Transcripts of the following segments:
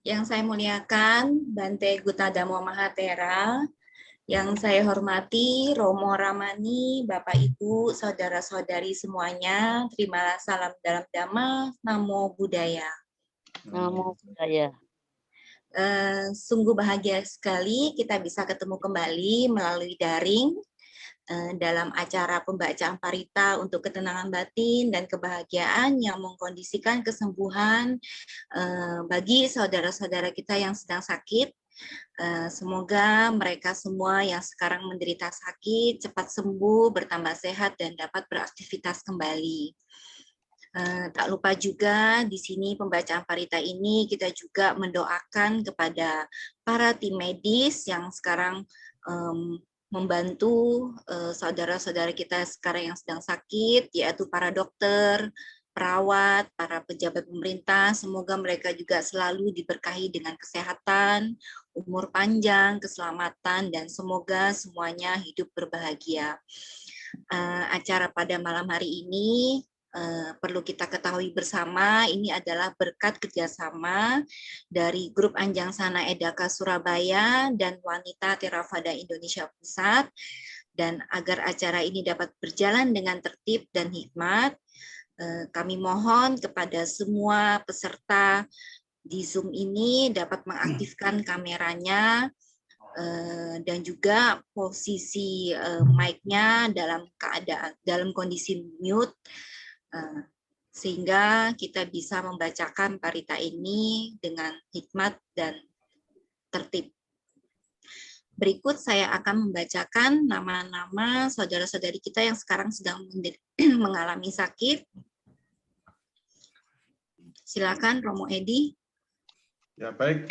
Yang saya muliakan Bante Gutadamo Mahatera, yang saya hormati Romo Ramani, Bapak Ibu, saudara-saudari semuanya, terimalah salam dalam Dhamma, Namo Buddhaya. Namo Buddhaya. Sungguh bahagia sekali kita bisa ketemu kembali melalui daring dalam acara pembacaan parita untuk ketenangan batin dan kebahagiaan yang mengkondisikan kesembuhan bagi saudara-saudara kita yang sedang sakit. Semoga mereka semua yang sekarang menderita sakit cepat sembuh, bertambah sehat dan dapat beraktivitas kembali. Tak lupa juga di sini pembacaan parita ini kita juga mendoakan kepada para tim medis yang sekarang membantu saudara-saudara kita sekarang yang sedang sakit, yaitu para dokter, perawat, para pejabat pemerintah. Semoga mereka juga selalu diberkahi dengan kesehatan, umur panjang, keselamatan, dan semoga semuanya hidup berbahagia. Acara pada malam hari ini perlu kita ketahui bersama, ini adalah berkat kerjasama dari Grup Anjang Sana Edaka Surabaya dan Wanita Theravada Indonesia Pusat. Dan agar acara ini dapat berjalan dengan tertib dan hikmat, kami mohon kepada semua peserta di Zoom ini dapat mengaktifkan kameranya dan juga posisi mic-nya dalam kondisi mute, sehingga kita bisa membacakan parita ini dengan hikmat dan tertib. Berikut saya akan membacakan nama-nama saudara-saudari kita yang sekarang sedang mengalami sakit. Silakan Romo Edi. Ya, baik.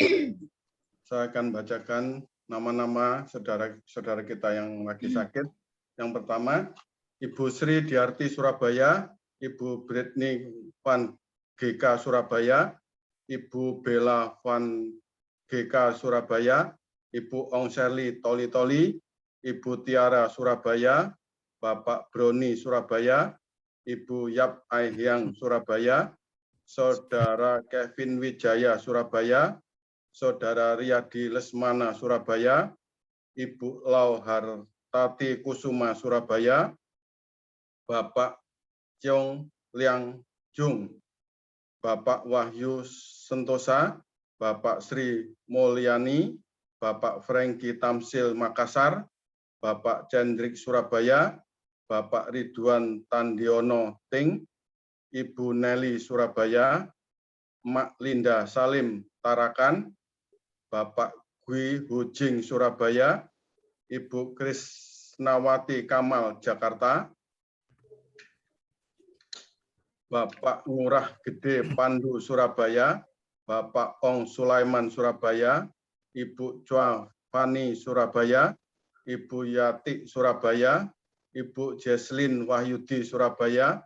Saya akan bacakan nama-nama saudara-saudara kita yang lagi sakit. Yang pertama, Ibu Sri Diarti Surabaya, Ibu Britney Van GK Surabaya, Ibu Bella Van GK Surabaya, Ibu Ong Sherly Toli-Toli, Ibu Tiara Surabaya, Bapak Broni Surabaya, Ibu Yap Aihyang Surabaya, Saudara Kevin Wijaya Surabaya, Saudara Riyadi Lesmana Surabaya, Ibu Lau Hartati Kusuma Surabaya, Bapak Cheong Liang Jung, Bapak Wahyu Sentosa, Bapak Sri Mulyani, Bapak Franky Tamsil Makassar, Bapak Cendrik Surabaya, Bapak Ridwan Tandiono Ting, Ibu Nelly Surabaya, Mak Linda Salim Tarakan, Bapak Gwi Hujing Surabaya, Ibu Krisnawati Kamal Jakarta, Bapak Ngurah Gede Pandu Surabaya, Bapak Ong Sulaiman Surabaya, Ibu Chua Fani Surabaya, Ibu Yati Surabaya, Ibu Jesslyn Wahyudi Surabaya,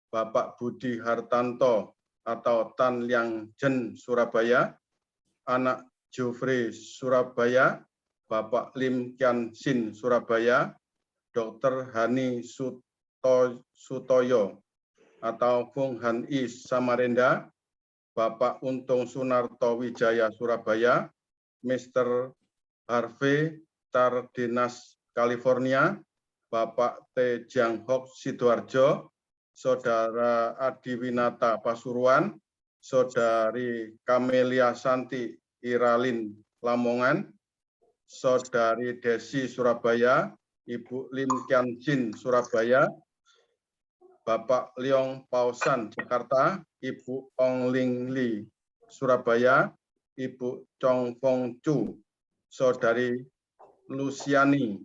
Bapak Budi Hartanto atau Tan Liang Jen Surabaya, Anak Jofrey Surabaya, Bapak Lim Kian Sin Surabaya, Dr. Hani Sutoyo atau Fung Han Is Samarinda, Bapak Untung Sunarto Wijaya Surabaya, Mr. Harvey Cardenas California, Bapak T. Jiang Hok Sidoarjo, Saudara Adi Winata Pasuruan, Saudari Kamelia Santi Iralin Lamongan, Saudari Desi Surabaya, Ibu Lim Kian Jin Surabaya, Bapak Leong Pausan Jakarta, Ibu Ong Ling Li Surabaya, Ibu Chong Fong Chu, Saudari Luciani,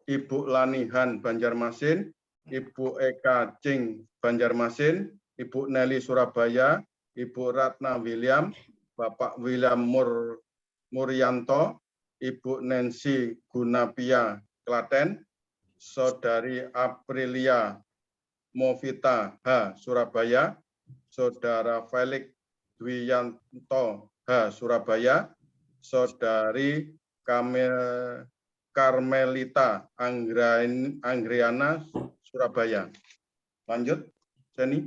Ibu Lani Han Banjarmasin, Ibu Eka Cing Banjarmasin, Ibu Nelly Surabaya, Ibu Ratna William, Bapak William Muryanto, Ibu Nancy Gunapia Klaten, Saudari Aprilia Movita H. Surabaya, Saudara Felix Dwianto H. Surabaya, Saudari Carmelita Anggriana Surabaya. Lanjut, Jenny.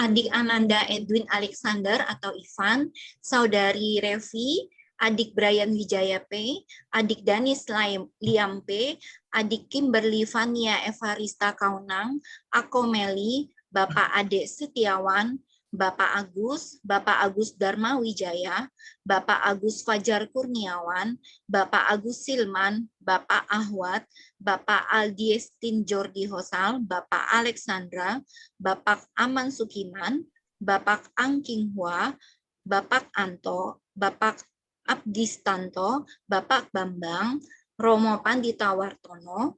adik Ananda Edwin Alexander atau Ivan, saudari Revi, adik Brian Wijaya P, adik Danis Liam P, adik Kimberly Vania Evarista Kaunang, Ako Meli, Bapak Ade Setiawan, Bapak Agus Dharma Wijaya, Bapak Agus Fajar Kurniawan, Bapak Agus Silman, Bapak Ahwat, Bapak Aldiestin Jordi Hosal, Bapak Alexandra, Bapak Aman Sukiman, Bapak Angking Hua, Bapak Anto, Bapak Abdistanto, Bapak Bambang, Romo Pandita Wartono,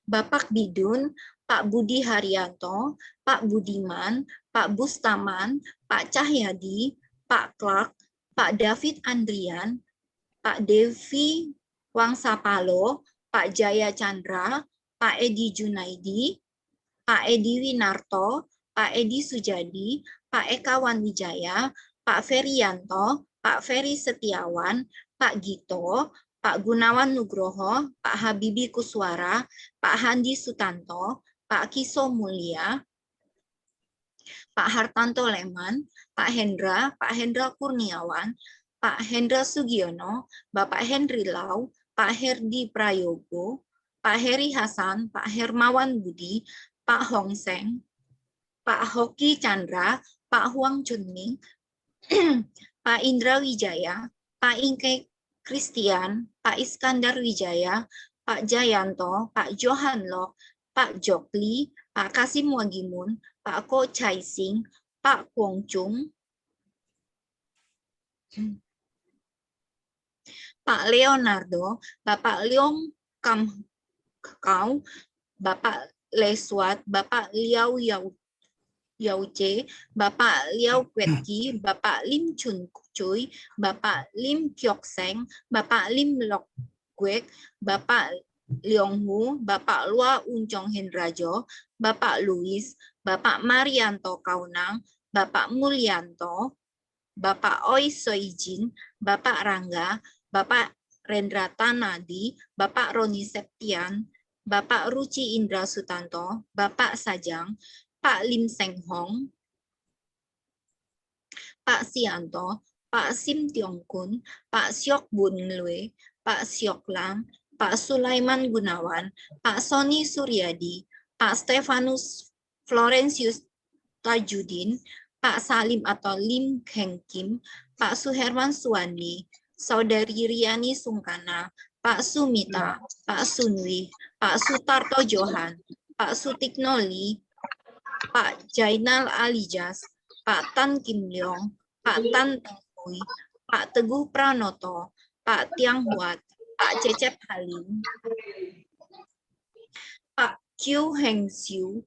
Bapak Bidun, Pak Budi Haryanto, Pak Budiman, Pak Bustaman, Pak Cahyadi, Pak Clark, Pak David Andrian, Pak Devi Wangsapalo, Pak Jaya Chandra, Pak Edi Junaidi, Pak Edi Winarto, Pak Edi Sujadi, Pak Eka Wanwijaya, Pak Ferianto, Pak Ferry Setiawan, Pak Gito, Pak Gunawan Nugroho, Pak Habibi Kuswara, Pak Handi Sutanto, Pak Kiso Mulia, Pak Hartanto Leman, Pak Hendra Kurniawan, Pak Hendra Sugiono, Bapak Henry Lau, Pak Herdi Prayogo, Pak Heri Hasan, Pak Hermawan Budi, Pak Hong Seng, Pak Hoki Chandra, Pak Huang Chunming, Pak Indra Wijaya, Pak Ingke Christian, Pak Iskandar Wijaya, Pak Jayanto, Pak Johan Lok, Pak Jokli, Pak Kasim Wagimun, Pak Ko Chai Sing, Pak Kwong Chung, Pak Leonardo, Bapak Leong Kam Kau, Bapak Leswat, Bapak Liao Yauce, Bapak Liao Kwetki, Bapak Lim Chun Cuy, Bapak Lim Kyok Seng, Bapak Lim Lok Kwek, Bapak Leong Hu, Bapak Lua Uncong Hendrajo, Bapak Louis, Bapak Marianto Kaunang, Bapak Mulyanto, Bapak Oi Soijin, Bapak Rangga, Bapak Rendra Tanadi, Bapak Roni Septian, Bapak Ruci Indra Sutanto, Bapak Sajang, Pak Lim Seng Hong, Pak Sianto, Pak Sim Tiong Kun, Pak Siok Bun Lue, Pak Siok Lam, Pak Sulaiman Gunawan, Pak Sony Suryadi, Pak Stefanus Florentius Tajudin, Pak Salim atau Lim Heng Kim, Pak Suherman Suwandi, Saudari Riani Sungkana, Pak Sumita, Pak Sunwi, Pak Sutarto Johan, Pak Sutiknoli, Pak Jainal Alijas, Pak Tan Kim Leong, Pak Tan Teng Hui, Pak Teguh Pranoto, Pak Tiang Huat, Pak Cecep Halim, Pak Kiu Heng Siu,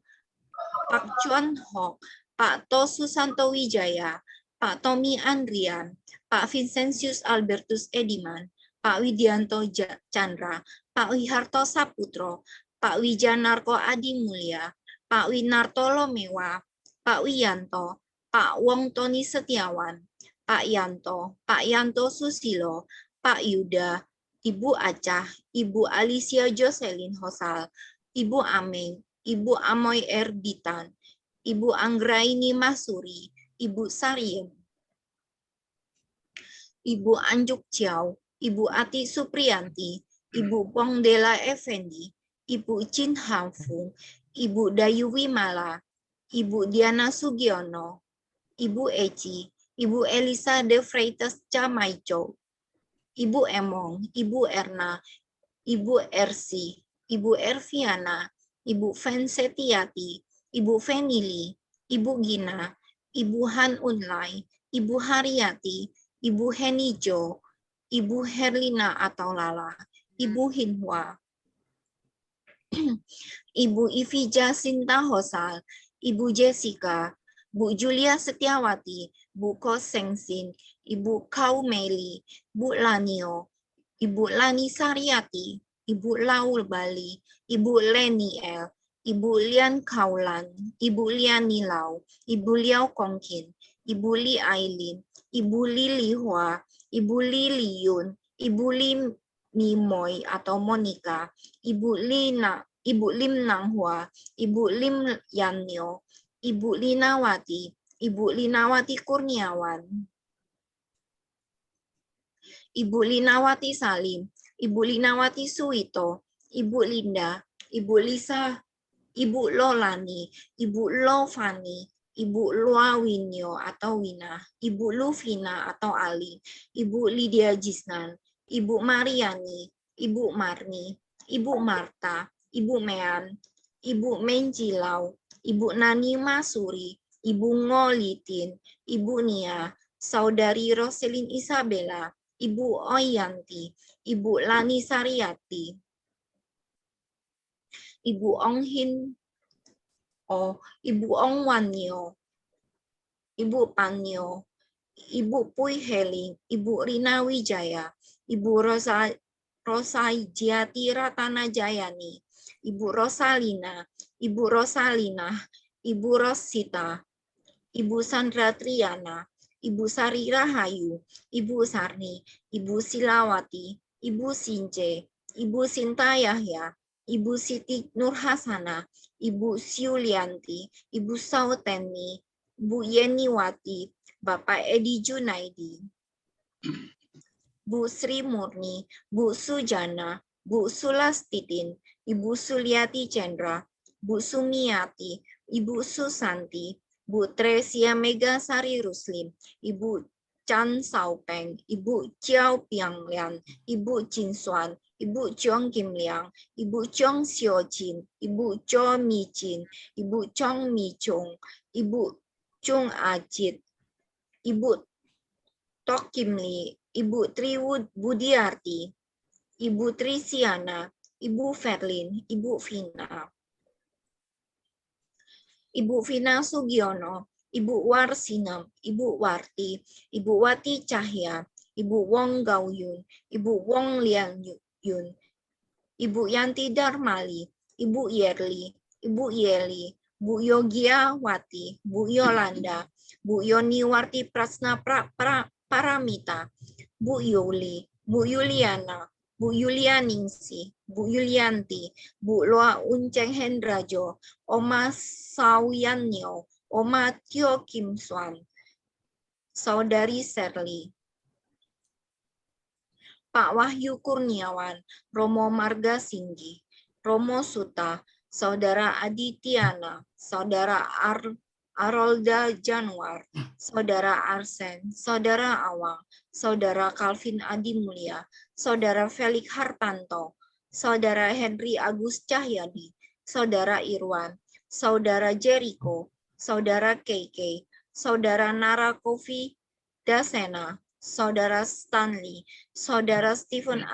Pak Chuan Hok, Pak To Susanto Wijaya, Pak Tommy Andrian, Pak Vincentius Albertus Ediman, Pak Widianto Chandra, Pak Wiharto Saputro, Pak Wijanarko Adi Mulia, Pak Winarto Lomewa, Pak Wiyanto, Pak Wong Tony Setiawan, Pak Yanto Susilo, Pak Yuda, Ibu Acah, Ibu Alicia Jocelyn Hosal, Ibu Ameng, Ibu Amoy Erditan, Ibu Anggraini Masuri, Ibu Sariem, Ibu Anjuk Chiao, Ibu Ati Supriyanti, Ibu Pongdela Effendi, Ibu Chin Hamfung, Ibu Dayu Wimala, Ibu Diana Sugiono, Ibu Eci, Ibu Elisa de Freitas Camaico, Ibu Emong, Ibu Erna, Ibu Ersi, Ibu Erviana, Ibu Fensetiati, Ibu Fenili, Ibu Gina, Ibu Han Unlai, Ibu Haryati, Ibu Henijo, Ibu Herlina atau Lala, Ibu Hinhua, Ibu Ivija Sinta Hosal, Ibu Jessica, Bu Julia Setiawati, Bu Ko Sengsin, Ibu Kau Meli, Bu Lanio, Ibu Lani Sariati, Ibu Laul Bali, Ibu Leni El, Ibu Lian Kaulan, Ibu Liani Lau, Ibu Liao Kongkin, Ibu Li Ailin, Ibu Li Hua, Ibu Li Yun, Ibu Li Mimoy atau Monica, Ibu Lina Ibu Lim Nanghua, Ibu Lim Yannyo, Ibu Linawati, Ibu Linawati Kurniawan, Ibu Linawati Salim, Ibu Linawati Suwito, Ibu Linda, Ibu Lisa, Ibu Lolani, Ibu Lovani, Ibu Luawinyo atau Wina, Ibu Luvina atau Ali, Ibu Lydia Jisnan, Ibu Mariani, Ibu Marni, Ibu Marta, Ibu Mean, Ibu Menjilau, Ibu Nani Masuri, Ibu Ngolitin, Ibu Nia, Saudari Roselin Isabella, Ibu Oyanti, Ibu Lani Sariati, Ibu Ong Hin, Ibu Ong Wanyo, Ibu Panyo, Ibu Pui Heling, Ibu Rina Wijaya, Ibu Rosaijati Ratana Jayani, Ibu Rosalina, Ibu Rosalina, Ibu Rosita, Ibu Sandra Triana, Ibu Sari Rahayu, Ibu Sarni, Ibu Silawati, Ibu Since, Ibu Sinta Yahya, Ibu Siti Nurhasana, Ibu Siulianti, Ibu Sauteni, Bu Yeniwati, Bapak Edi Junaidi, Bu Sri Murni, Bu Sujana, Bu Sulastitin, Ibu Suliati Chandra, Bu Sumiati, Ibu Susanti, Bu Tresia Megasari Ruslim, Ibu Chan Saupeng, Ibu Chiao Pianglian, Ibu Jin Suan, Ibu Chong Kim Liang, Ibu Chong Xiao Jin, Ibu Cho Mi Jin, Ibu Chong Mi Chung, Ibu Chung Ajit, Ibu Tok Kim Li, Ibu Tri Budiarti, Ibu Trisiana, Ibu Ferlin, Ibu Vina, Ibu Vina Sugiono, Ibu Warsinem, Ibu Warti, Ibu Wati Cahya, Ibu Wong Gauyun, Ibu Wong Liang Yun, Ibu Yanti Darmali, Ibu Yerli, Ibu Yeli, Bu Yogiawati, Bu Yolanda, Bu Yoniwarti Prasna Paramita, Bu Yuli, Bu Yuliana, Bu Yulianingsi, Bu Yulianti, Bu Loa Unceng Hendrajo, Oma Sauyanyo, Oma Tio Kim Swan, Saudari Serli, Pak Wahyu Kurniawan, Romo Marga Singgi, Romo Suta, Saudara Aditiana, Saudara Arolda Januar, Saudara Arsen, Saudara Awang, Saudara Calvin Adi Mulia, Saudara Felix Hartanto, Saudara Henry Agus Cahyadi, Saudara Irwan, Saudara Jericho, Saudara Keike, Saudara Nara Kofi Dasena, Saudara Stanley, Saudara Stephen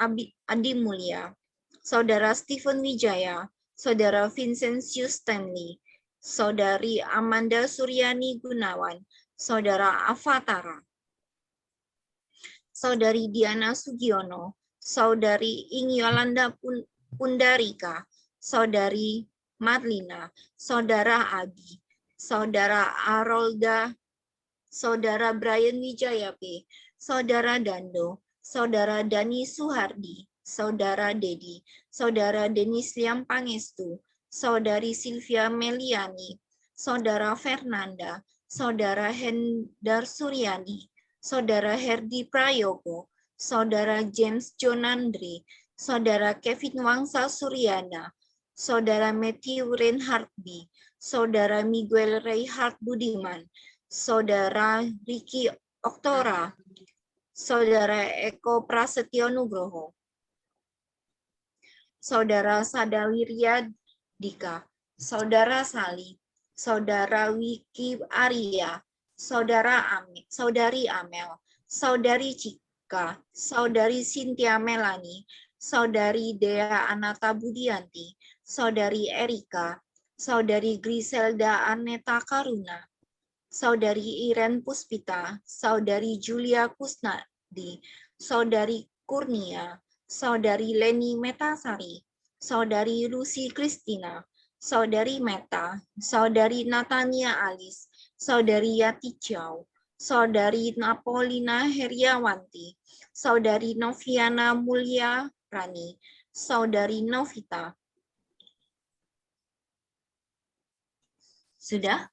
Adi Mulia, Saudara Stephen Wijaya, Saudara Vincentius Stanley, Saudari Amanda Suryani Gunawan, Saudara Avatara, Saudari Diana Sugiono, Saudari Ing Yolanda Pundarika, Saudari Marlina, Saudara Abi, Saudara Arolda, Saudara Brian Wijaya P, Saudara Dando, Saudara Dani Suhardi, Saudara Dedi, Saudara Denis Liam Pangestu, Saudari Sylvia Meliani, Saudara Fernanda, Saudara Hendar Suryani, Saudara Herdi Prayogo, Saudara James Jonandri, Saudara Kevin Wangsa Suryana, Saudara Matthew Reinhardt B, Saudara Miguel Reinhardt Budiman, Saudara Ricky Oktora, Saudara Eko Prasetyo Nugroho, Saudara Sadawirya Dika, Saudara Sali, Saudara Wiki Arya, Saudari Amel, Saudari Cika, Saudari Cynthia Melani, Saudari Dea Anata Budianti, Saudari Erika, Saudari Griselda Aneta Karuna, Saudari Iren Puspita, Saudari Julia Kusnadi, Saudari Kurnia, Saudari Leni Metasari, Saudari Lucy Kristina, Saudari Meta, Saudari Natania Alis, Saudari Yati Chow, Saudari Napolina Heriawanti, Saudari Noviana Mulia Rani, Saudari Novita, Sudah?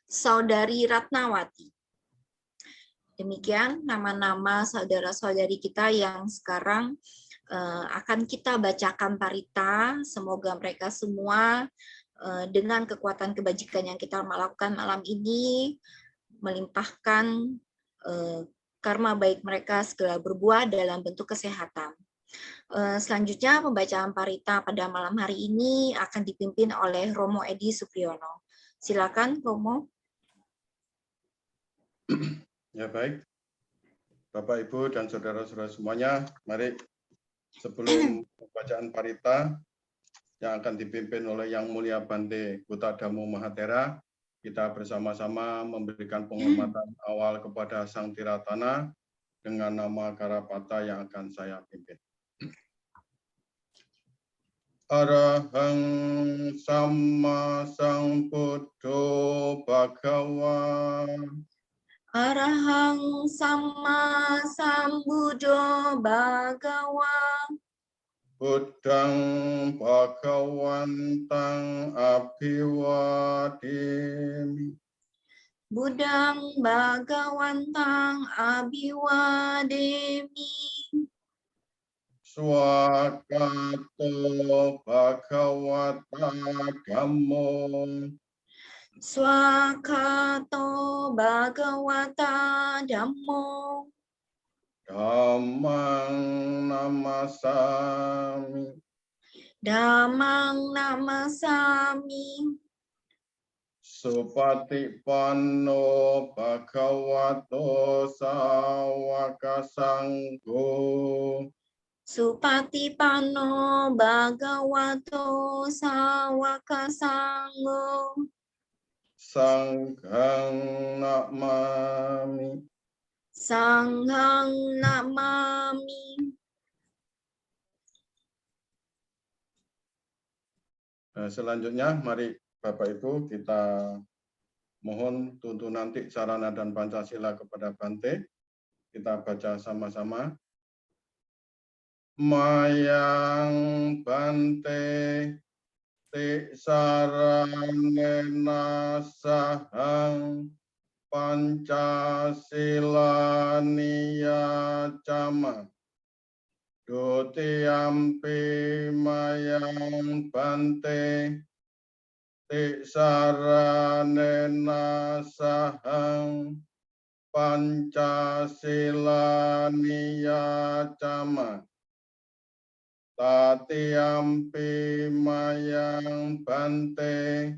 Saudari Ratnawati. Demikian nama-nama saudara-saudari kita yang sekarang akan kita bacakan parita. Semoga mereka semua dengan kekuatan kebajikan yang kita lakukan malam ini melimpahkan karma baik mereka segera berbuah dalam bentuk kesehatan. Selanjutnya pembacaan parita pada malam hari ini akan dipimpin oleh Romo Edi Supriyono. Silakan Romo. Ya baik, Bapak, Ibu, dan saudara-saudara semuanya, mari sebelum pembacaan parita yang akan dipimpin oleh Yang Mulia Bante Gutadamo Mahatera, kita bersama-sama memberikan penghormatan awal kepada Sang Tiratana dengan nama Garapata yang akan saya pimpin. Arahang Samma Sambuddho Bhagawa. Arahang Samma Sambuddho Bhagawa. Buddhang Bhagawantang Abhiwademi. Buddhang Bhagawantang Abhiwademi. Swakato Bhagawata Dhammo. Swakato Bhagawata Dhammo. Dhammang namasami. Dhammang namasami. Supatipanno Bhagavato Sawaka Sangho. Supatipanno Bhagavato Sawaka Sangho. Sanghang namami. Sanghang namami. Selanjutnya, mari Bapak Ibu kita mohon tuntunan Tik Sarana dan Pancasila kepada Bante. Kita baca sama-sama. Mayang Bante Tik Saranena Sahang Pancasila Niyacama. Dutiyampi mayang Bante Tik Saranena Sahang Pancasila Niyacama. Tatiyampi mayang Bante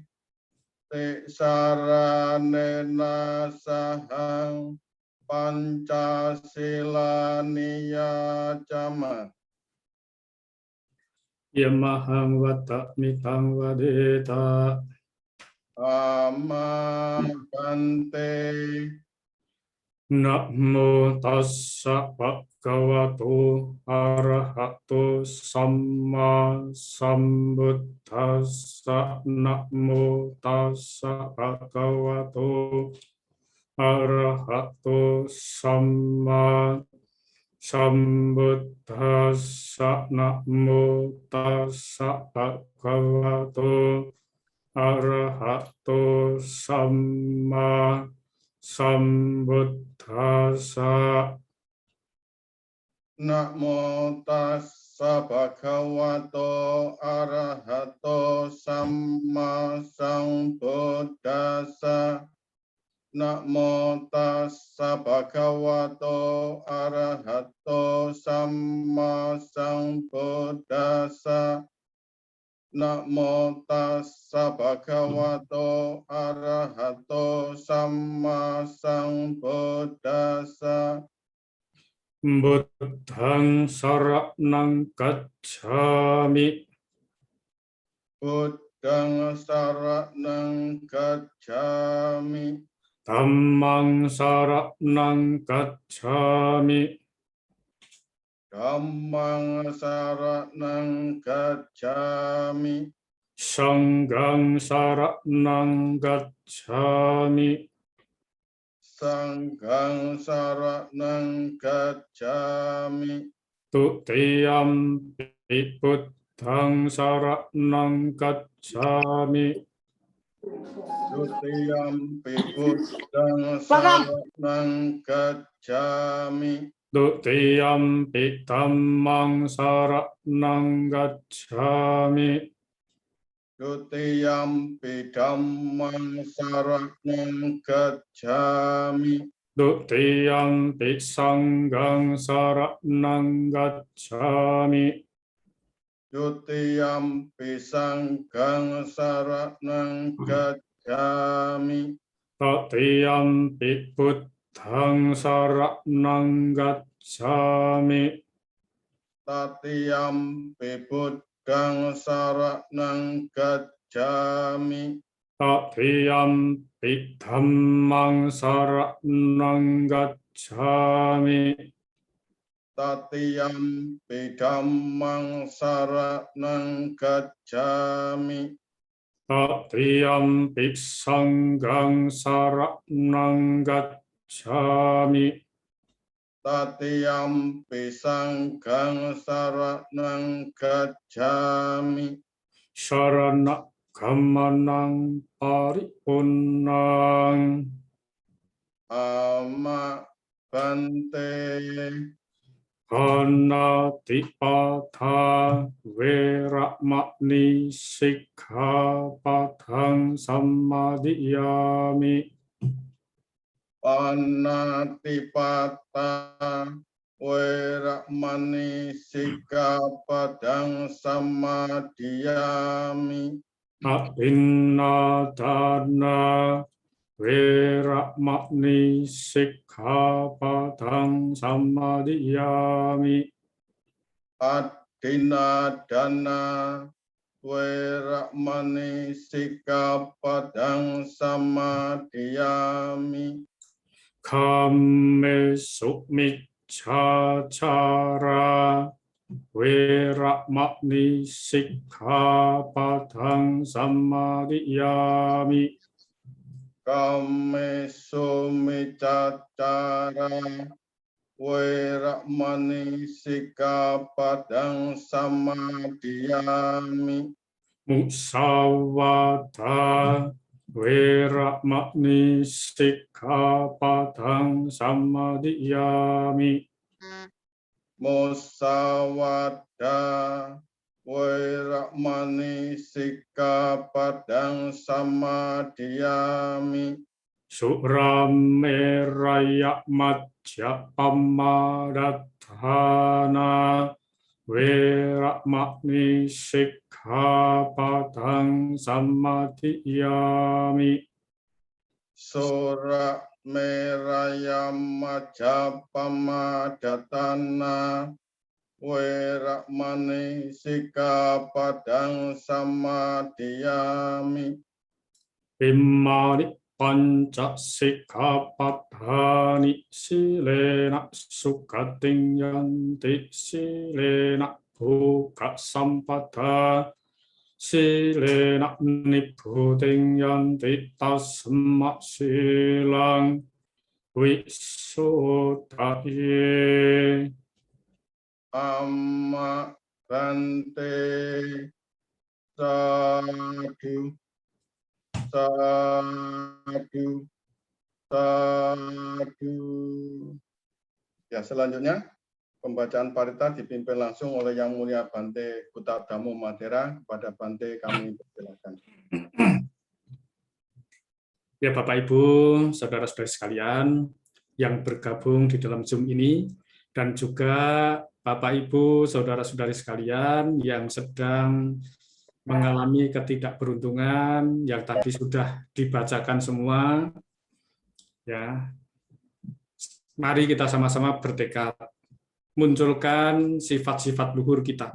Tik Saranena Sahang Pancasila Niyacama. Yamahang vata mitang vadeta. Amma Bante. Namo tassa bhagavato arahato samma sambuddhassa. Namo tassa bhagavato arahato samma sambuddhassa. Namo tassa bhagavato arahato samma sambuddhassa. Namo tassa bhagavato arahato samma sambuddhassa. Namo tassa bhagavato arahato samma sambuddhassa. Namo tassa bhagavato arahato samma sambuddhassa. Buddhang saranang gacchami. Buddhang saranang gacchami. Dhammang saranang gacchami. Dhammang saranang gacchami. Sanghang saranang gacchami. Sanghang saranang gacchami. Tutiyampi buddhang saranang gacchami. Dutiyampi buddhang saranang gacchami. Dutiyampi dhammang saranang gacchami. Dutiyampi dhammang saranang gacchami. Dutiyampi sanghang saranang gacchami. Dutiyampi sanghang saranang gacchami. Tatiyampi buddhang saranang gacchami. Tatiyampi buddhang saranang gacchami. Tatiyampi dhammang saranang gacchami. Tatiyampi dhammang saranang gacchami. Tatiyampi sanghang saranang gacchami. Tatiyampi sanghang saranang gacchami. Sarana gamanang paripunnang. Ama bante. Panatipata veramani sikkhapadang sammadiyami. Panatipata veramani sikkhapadang sammadiyami. Apinnadana veramani sikkhapadang sammadiyami. Adinadana veramani sikkhapadang sammadiyami. Kammesu miccacara veramani sikkhapadang sammadiyami. Kammesu miccacara veramani sikkhapadang sammadiyami. Musawada veramani sikkhapadang sammadiyami. Musawada veramani sikkhapadang sammadiyami. Surameraya majjapamadatthana veramani sikkhapadang sammadiyami. Sura meraya majapamadatthana veramani sikkhapadang sammadiyami. Imani panca sikkhapadhani silena sukhating yanti silena bhuka sampada silena nibbuding yanti tasma silang visuddhaye. Amma bante. Sadhu. Sadhu. Sadhu. Ya, selanjutnya pembacaan parita dipimpin langsung oleh Yang Mulia Bante Kutadamo Madera. Kepada Bante kami persilakan. Ya, Bapak Ibu, saudara-saudari sekalian yang bergabung di dalam Zoom ini, dan juga Bapak Ibu, saudara-saudari sekalian yang sedang mengalami ketidakberuntungan yang tadi sudah dibacakan semua. Ya, mari kita sama-sama bertekad munculkan sifat-sifat luhur kita,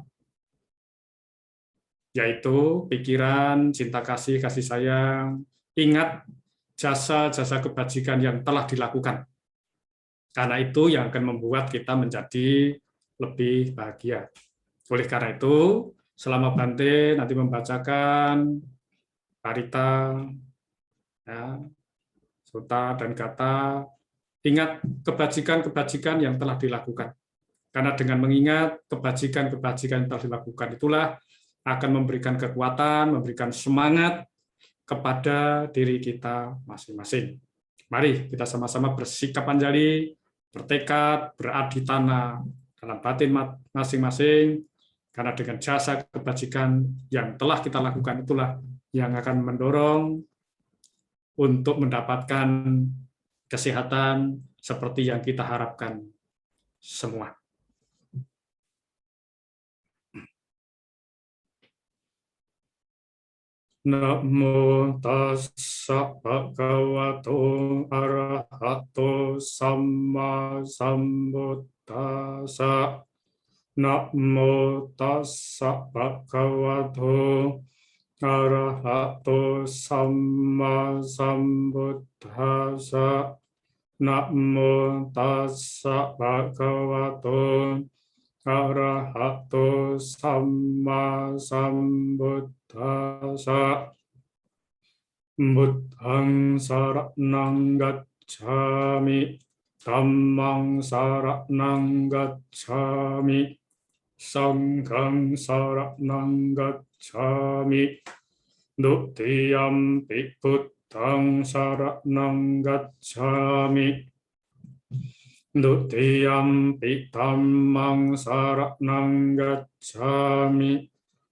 yaitu pikiran, cinta kasih, kasih sayang. Ingat jasa-jasa kebajikan yang telah dilakukan, karena itu yang akan membuat kita menjadi lebih bahagia. Oleh karena itu, selama Bante nanti membacakan parita, ya, sutta dan gata, ingat kebajikan-kebajikan yang telah dilakukan. Karena dengan mengingat kebajikan-kebajikan yang telah dilakukan, itulah akan memberikan kekuatan, memberikan semangat kepada diri kita masing-masing. Mari kita sama-sama bersikap anjali, bertekad, beradi tanah dalam batin masing-masing, karena dengan jasa kebajikan yang telah kita lakukan itulah yang akan mendorong untuk mendapatkan kesehatan seperti yang kita harapkan semua. Namo tassa bhagavato arahato samma sambuddhassa. Namo tassa bhagavato arahato samma sambuddhassa. Namo tassa bhagavato arahato samma sambuddhassa. Buddhaং saranang gacchami, dhammang saranang gacchami, sanghang saranang gacchami, dutiyampi buddhaং saranang gacchami, dutiyampi dhammang saranang gacchami,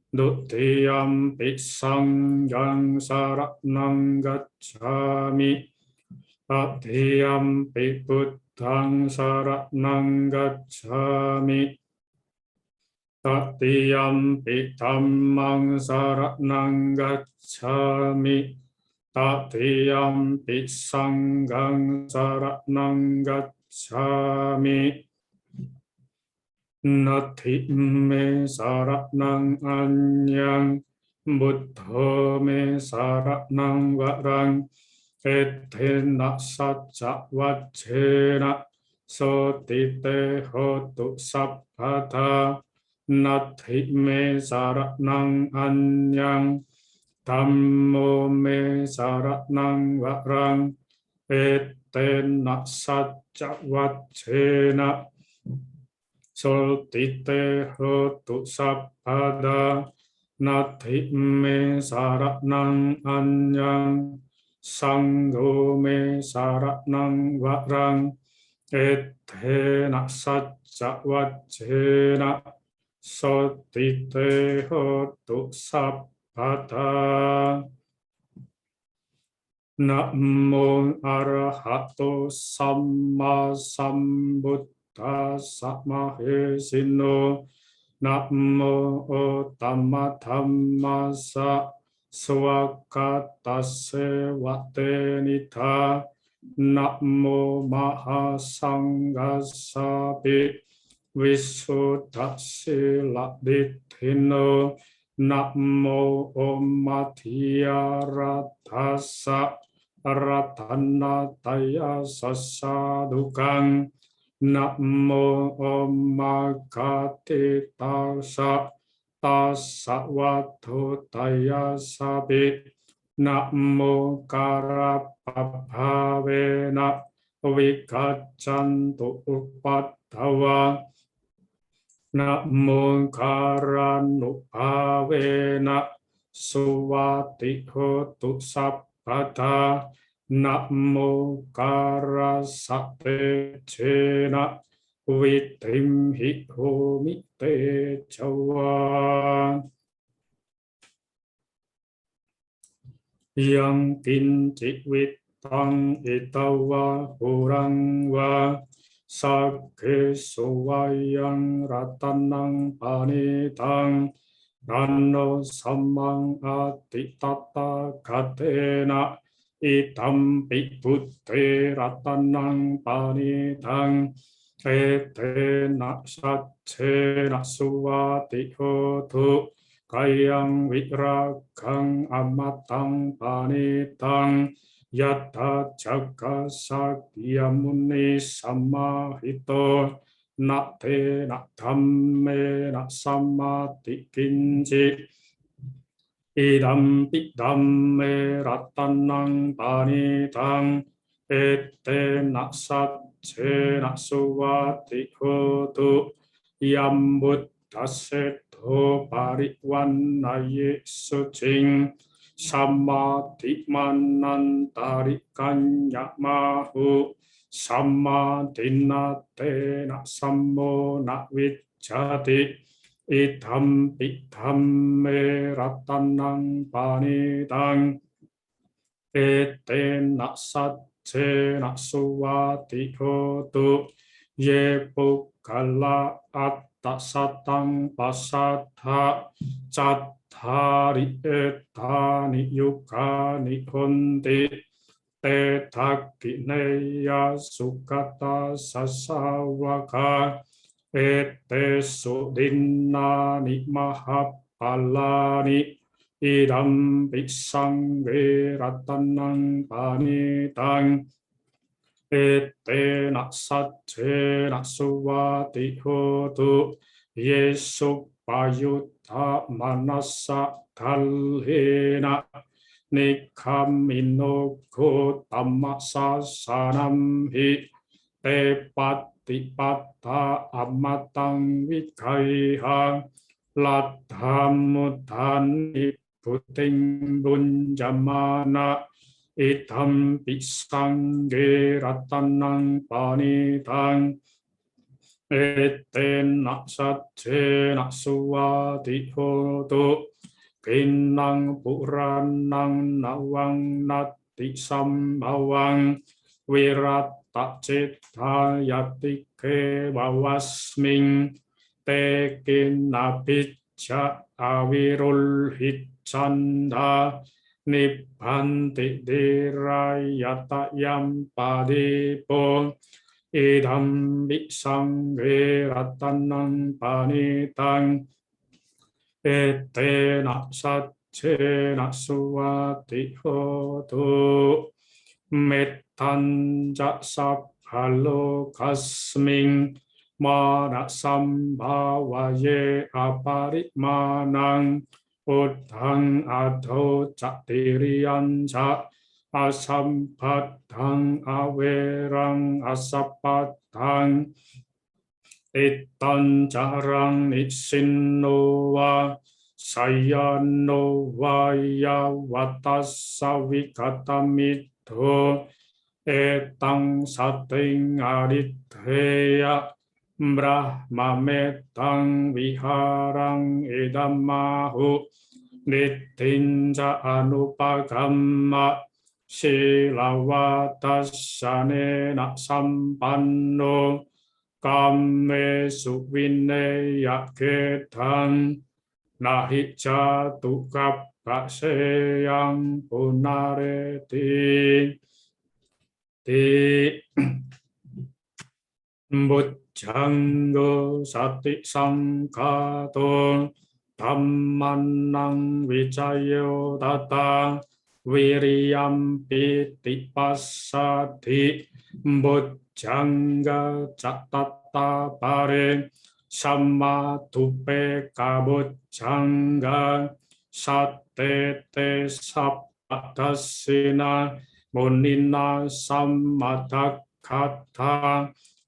dutiyampi sanghang saranang gacchami, tatiyampi buddhaং saranang gacchami, tatiyampi dhammang saranang gacchami, tatiyampi sanghang saranang gacchami. Nati me saranang anyang, buddha me saranang varang, etena sajja vajjena, sotite hotu sabbata. Nati me saranang anyang, dhammo me saranang varang, etena sajja vajjena, sotite hotu sabbata. Nati me saranang anyang, sangho me saranang varang, etena sajja vajjena, sotite hotu sabbata. Namo arahato samma sambuddhassa mahesino. Namo ottama dhammassa swakatase vatenita. Namo mahasanghasapi visuddhasila ditthino. Namo om madhya rathassa ratanataya sasadukang. Namo om magati tassa tassa vatutaya sabi. Namo karapabhavena vikaccantu upaddawa. Namo karanupavena suvati hotu sabbata. Namo karasate cena vitimhi homite cawa. Yang kincit vitang itawa hurang wa, sakhe suvayang ratanang panitang, nano sammang atitata katena, itampi buddhe ratanang panitang, etena satchena suvati hotu, kayang virakang amatang panitang, yata jaga sakya muni samahito, nate nak dhamme nak samati kinci. Idampi dhamme ratanang panitang, etena satchena suvati hotu, yambut daseto parikwannaye sucing, Samadhimanantarikannyamahu Samadhinatena sammo nawijjati idham pidhamme ratanang panitang etena sajjena suwati hotu ye pukkala attasatang pasadha cattari etani yukani honti Tetakineya sukata sasawaka ete sudinani mahapalani idam pisangge ratanang panitang ete naksatse naksuwati hotu yesu payuta manasa kalhena Nikhamino kuttamasa sanamhi te patipata amatang vikaiha ladhamudhani puting bunjamana idham pisangge ratanang panitang etena satse naksuwati hotu Kinang puranang nawang nati sambawang wirata cita yatike wawasming te kinabicca awirul hicanda nibbanti dirayata yam padipo idam bisangge ratanang panitang etena satchena suwati hotu mettanja sabhalo kasming mana sambhavaye aparimanang uddhang adho caktiriyanca asampatthang awerang asappatthang Itan jarang nisinnowa sayano ya watasawikatamidho etang sating aridheya brahmametang viharang idamahu nitinja anupagamma silawatasyanena sampanno Kame suvineya ketang nahi jatu kapaseyang punareti ti bujjanggo sati sangkato dhammanang vicayo tata wiriyam piti pasadi bujjangga catata pare sama tupe kabujjangga satete sapadasina munina sammadakata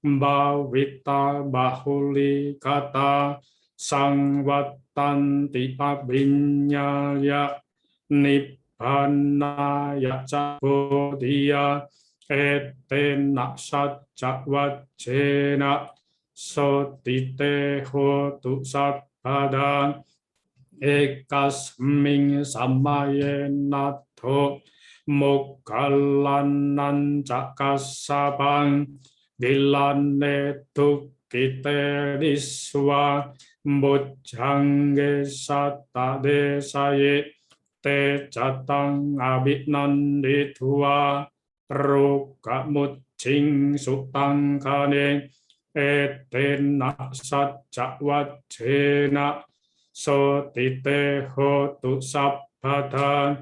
bhavita bahuli kata sangvatanti abinyaya nibbana cabodhiya etena sajjavajjena sotite hotu sabpada ekasming samayenatho mukhalannan cakasabang dilane tukite diswa bujjangge sattade saye te catang abinanditwa ruka muccing sutang kane etena sajjavajjena sotite hotu sabpada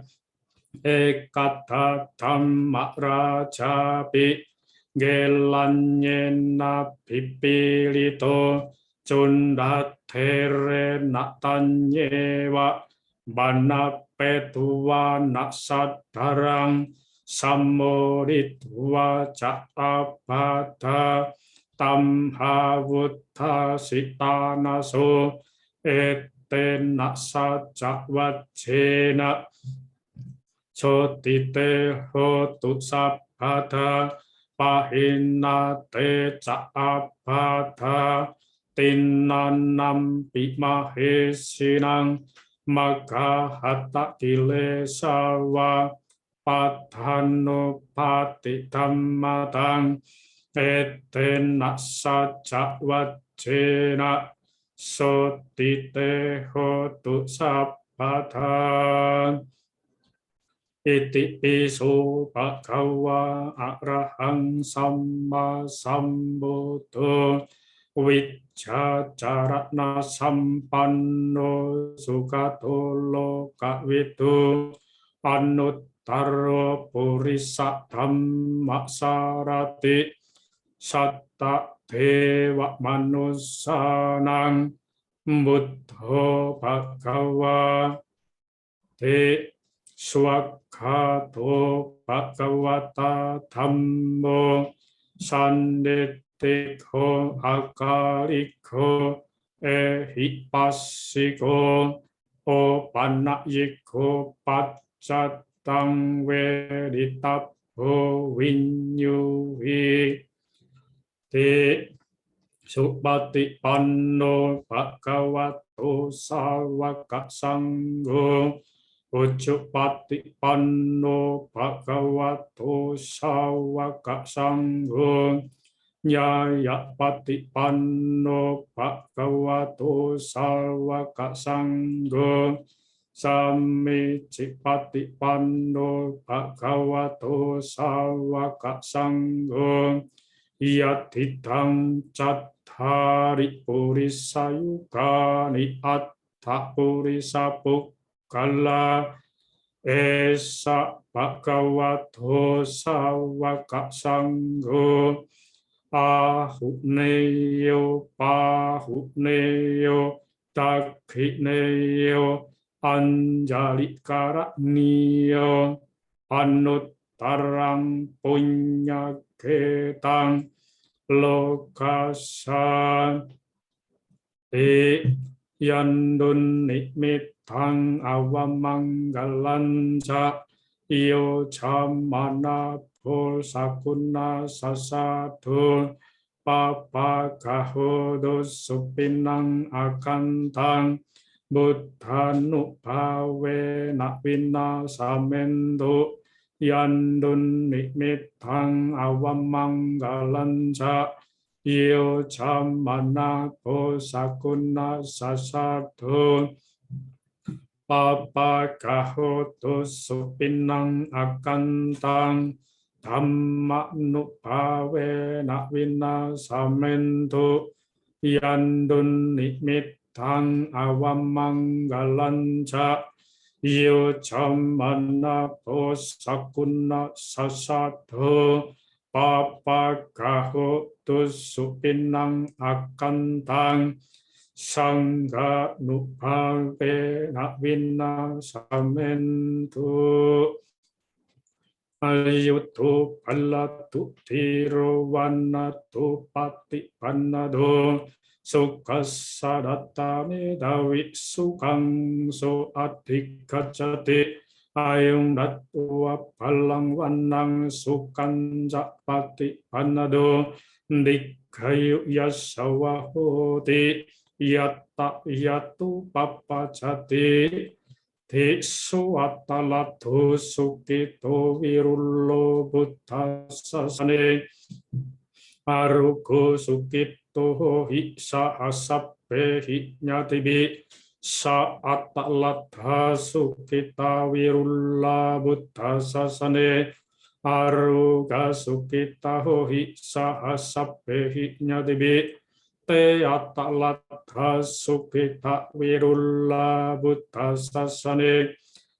ekata dhamma rajapi gelanyena pipilito cundatere natanyewa banapetuwa naksadarang samoditwa cakabada tamhavutta sitanaso etena sajjavajjena Sotite hotu sabbata pahinate ca'abata tinanam pimahesinang maka hatta kilesawa padhano pati dhammatang etena saja wajena sotite hotu sabbata iti piso bhagava arahang samma sambuddho wiccacarana sampanno sugato lokavidu anuttaro purisa dhamma sarati satta dewa manusanang buddho bhagava te swakhato bhagavata dhammo sanditiko akariko ehipassiko opanayiko paccatang veditappo vinyuhi te supati panno bhagavato sawaka sangho Ujjupati panno bhagavato sawaka sangho nyayapati panno bhagavato sawaka sangho sammicipati panno bhagavato sawaka sangho yatitang cattari purisayukani atta purisapuk kala esa bhagavato sawaka sangho ahuneyo pahuneyo dakhineyo anjali karaniyo anuttarang punyaketang lokasan yandun nikmitang awamanggalan ca iyo camana pol sakuna sasadu papagahodo supinang akantang buddhanu pawe nakwina samendo yandun nikmitang awamanggalan ca iyo camana pol sakuna sasadu papagahodo supinang akantang dhamma nupawe nakwina samento yandun nikmitang awamanggalan ca iyo camana pol sakuna sasadu papagahodo supinang akantang sangga nupawe nakwina samento ayuto palatu tiro wanatu pati panado sukasadatta medawi sukang so adhikacati ayung datua palang wanang sukan japati panado dikhayu yasawahoti yatta yatu papacati Tisu atalato sukito virullo buddha sasane arugo sukito hi sahasappe hi nyatibi sa atalatha sukita virulla buddha sasane aruga sukita hi sahasappe hi nyatibi te atalatha sukita virulla buddha sasane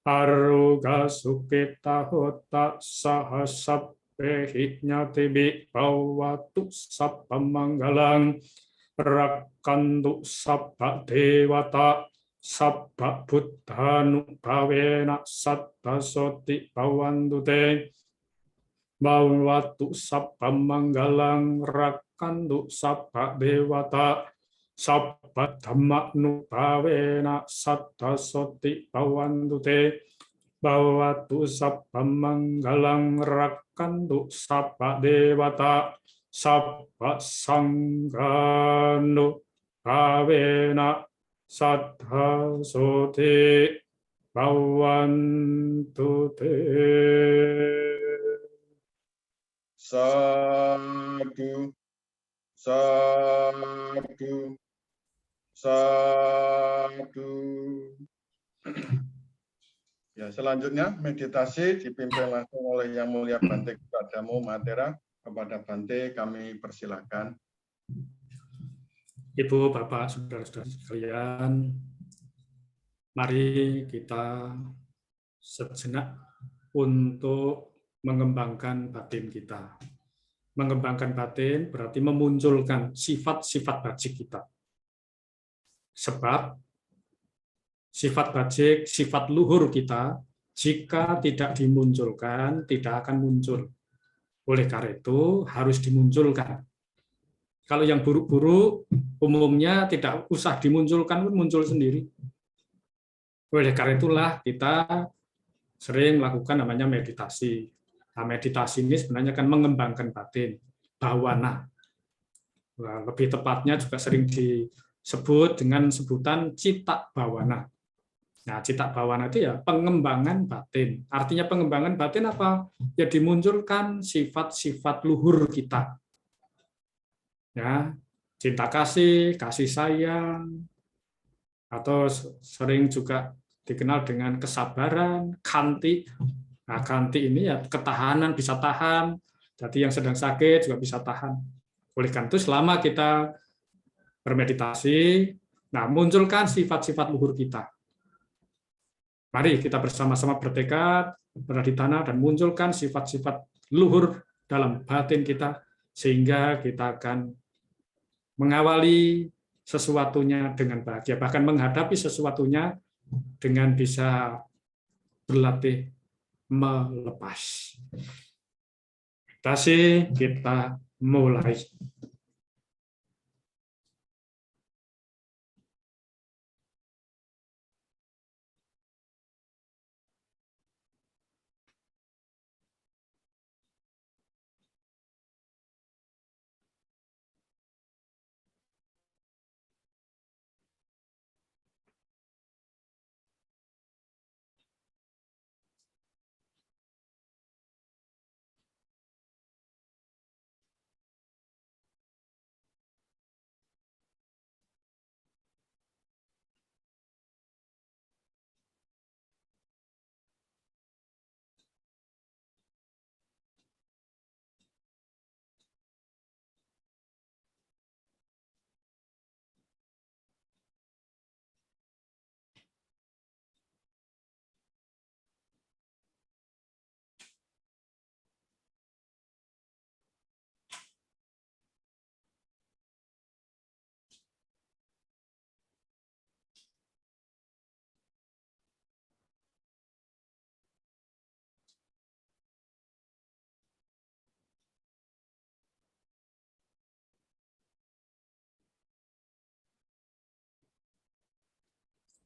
aruga sukita hota sahasappe hinyatibi bawatu sabba manggalang rakantu sabba dewata sabba buddhanu bhavena satta soti bawantu te bawatu sabba manggalang rakantu sabba dewata sabba dhamma nupavena satta soti bawantu te Bawatu sabba manggalang rakantu sabba dewata sabba sanggano kawena saddha sote bhavantu te. Sadu, sadu, sadu. Ya, selanjutnya meditasi dipimpin langsung oleh Yang Mulia Bante Damo Matera. Kepada Bante kami persilakan. Ibu, Bapak, saudara-saudara sekalian, mari kita sejenak untuk mengembangkan batin kita. Mengembangkan batin berarti memunculkan sifat-sifat bajik kita. Sebab sifat bajik, sifat luhur kita, jika tidak dimunculkan, tidak akan muncul. Oleh karena itu, harus dimunculkan. Kalau yang buruk-buruk, umumnya tidak usah dimunculkan, pun muncul sendiri. Oleh karena itulah kita sering melakukan namanya meditasi. Nah, meditasi ini sebenarnya kan mengembangkan batin, bhawana. Nah, lebih tepatnya juga sering disebut dengan sebutan citta bhawana. Nah, citta bhawana itu ya pengembangan batin. Artinya pengembangan batin apa? Ya dimunculkan sifat-sifat luhur kita. Ya, cinta kasih, kasih sayang, atau sering juga dikenal dengan kesabaran, khanti. Nah, khanti ini ya ketahanan, bisa tahan. Jadi yang sedang sakit juga bisa tahan. Oleh karena itu selama kita bermeditasi, nah munculkan sifat-sifat luhur kita. Mari kita bersama-sama bertekad, berada di tanah, dan munculkan sifat-sifat luhur dalam batin kita, sehingga kita akan mengawali sesuatunya dengan bahagia, bahkan menghadapi sesuatunya dengan bisa berlatih melepas. Meditasi kita mulai.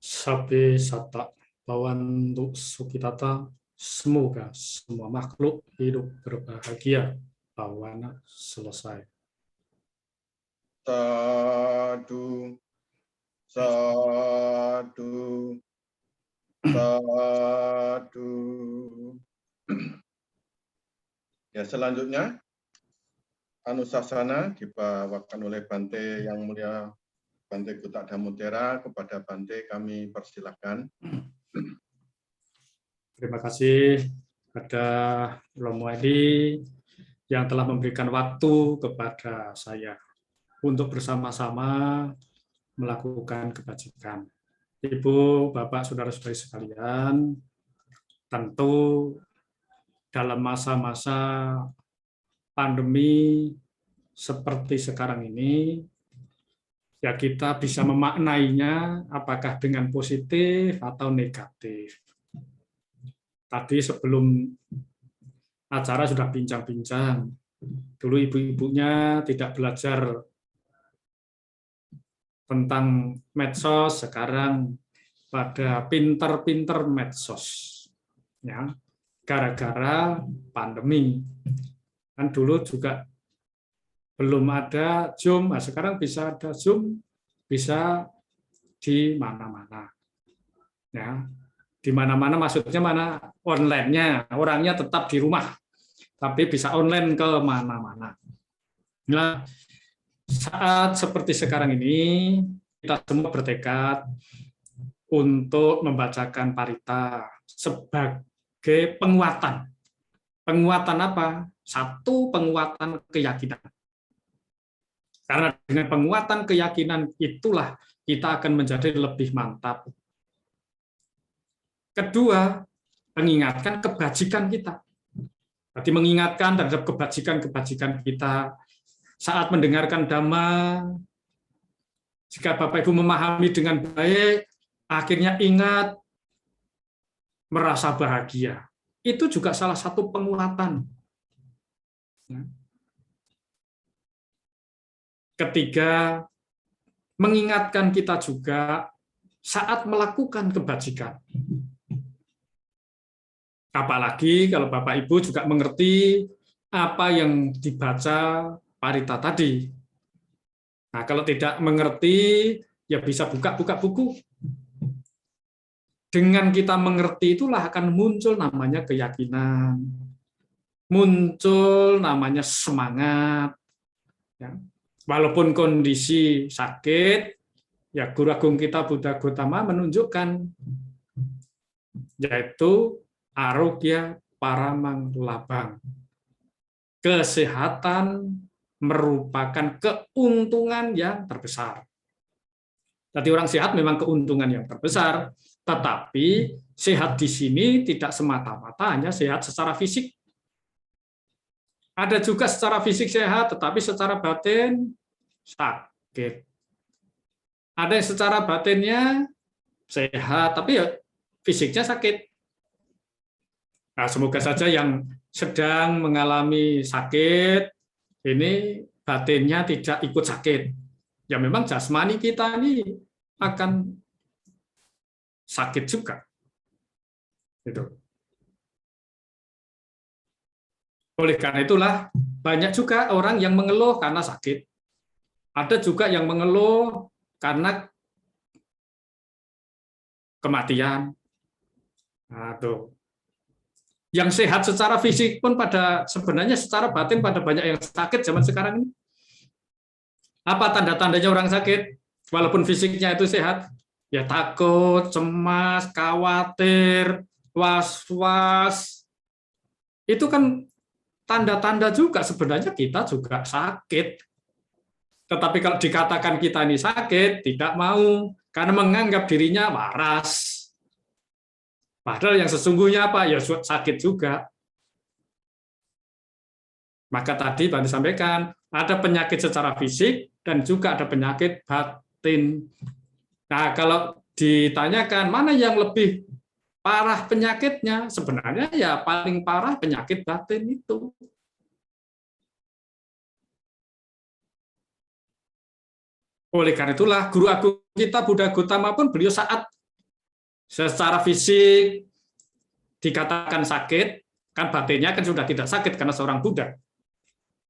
Sabe sata bawantu sukitata, semoga semua makhluk hidup berbahagia. Bhawana selesai. Sadu, sadu, sadu. Ya, selanjutnya Anusasana dibawakan oleh Bante Yang Mulia Bante Damo Matera. Kepada Bante kami persilakan. Terima kasih kepada Romo Edi yang telah memberikan waktu kepada saya untuk bersama-sama melakukan kebajikan. Ibu, Bapak, Saudara-saudari sekalian, tentu dalam masa-masa pandemi seperti sekarang ini, ya kita bisa memaknainya apakah dengan positif atau negatif. Tadi sebelum acara sudah bincang-bincang. Dulu ibu-ibunya tidak belajar tentang medsos, sekarang pada pinter-pinter medsos. ya, gara-gara pandemi. Kan dulu juga belum ada Zoom, nah sekarang bisa ada Zoom, bisa di mana-mana. Ya, di mana-mana maksudnya mana online-nya, orangnya tetap di rumah, tapi bisa online ke mana-mana. Nah, saat seperti sekarang ini, kita semua bertekad untuk membacakan Parita sebagai penguatan. Penguatan apa? Satu, penguatan keyakinan. Karena dengan penguatan keyakinan itulah kita akan menjadi lebih mantap. Kedua, mengingatkan kebajikan kita. Berarti mengingatkan terhadap kebajikan-kebajikan kita saat mendengarkan Dhamma. Jika Bapak Ibu memahami dengan baik, akhirnya ingat merasa bahagia. Itu juga salah satu penguatan. Ketiga, mengingatkan kita juga saat melakukan kebajikan. Apalagi kalau Bapak Ibu juga mengerti apa yang dibaca Parita tadi. Nah, kalau tidak mengerti, ya bisa buka-buka buku. Dengan kita mengerti itulah akan muncul namanya keyakinan, muncul namanya semangat. Ya. Walaupun kondisi sakit, ya Guru Agung kita Buddha Gautama menunjukkan, yaitu arogya paramang labang. Kesehatan merupakan keuntungan yang terbesar. Jadi orang sehat memang keuntungan yang terbesar, tetapi sehat di sini tidak semata-mata hanya sehat secara fisik. Ada juga secara fisik sehat, tetapi secara batin sakit. Ada yang secara batinnya sehat, tapi ya fisiknya sakit. Nah, semoga saja yang sedang mengalami sakit, ini batinnya tidak ikut sakit. Ya memang jasmani kita ini akan sakit juga. Gitu. Oleh karena itulah, banyak juga orang yang mengeluh karena sakit. Ada juga yang mengeluh karena kematian. Nah, tuh. Yang sehat secara fisik pun pada sebenarnya secara batin pada banyak yang sakit zaman sekarang ini. Apa tanda-tandanya orang sakit? Walaupun fisiknya itu sehat, ya takut, cemas, khawatir, was-was. Itu kan tanda-tanda juga sebenarnya kita juga sakit. Tetapi kalau dikatakan kita ini sakit, tidak mau, karena menganggap dirinya waras. Padahal yang sesungguhnya apa? Ya sakit juga. Maka tadi Pak disampaikan, ada penyakit secara fisik dan juga ada penyakit batin. Nah, kalau ditanyakan mana yang lebih parah penyakitnya, sebenarnya ya paling parah penyakit batin itu. Oleh karena itulah Guru Agung kita Buddha Gautama pun beliau saat secara fisik dikatakan sakit, kan batinnya kan sudah tidak sakit karena seorang Buddha.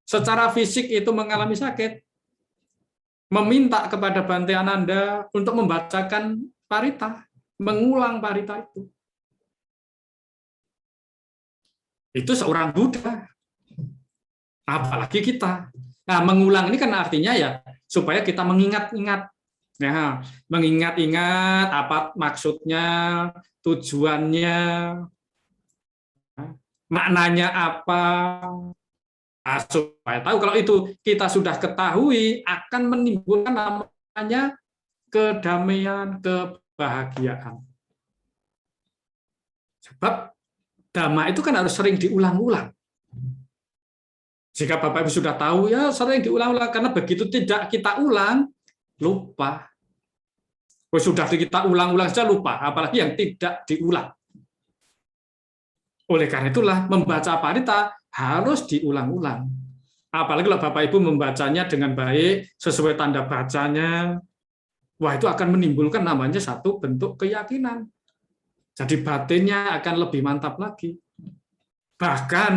Secara fisik itu mengalami sakit, meminta kepada Bante Ananda untuk membacakan Parita, mengulang Parita itu. Itu seorang Buddha. Apalagi kita. Nah, mengulang ini kan artinya ya supaya kita mengingat-ingat. Ya, mengingat-ingat apa maksudnya, tujuannya, maknanya apa. Nah, supaya tahu kalau itu kita sudah ketahui akan menimbulkan namanya kedamaian, kebahagiaan. Sebab Dhamma itu kan harus sering diulang-ulang. Jika Bapak Ibu sudah tahu, ya sering diulang-ulang, karena begitu tidak kita ulang, lupa. Sudah kita ulang-ulang saja lupa, apalagi yang tidak diulang. Oleh karena itulah, membaca Parita harus diulang-ulang. Apalagi kalau Bapak Ibu membacanya dengan baik, sesuai tanda bacanya, wah itu akan menimbulkan namanya satu bentuk keyakinan. Jadi batinnya akan lebih mantap lagi. Bahkan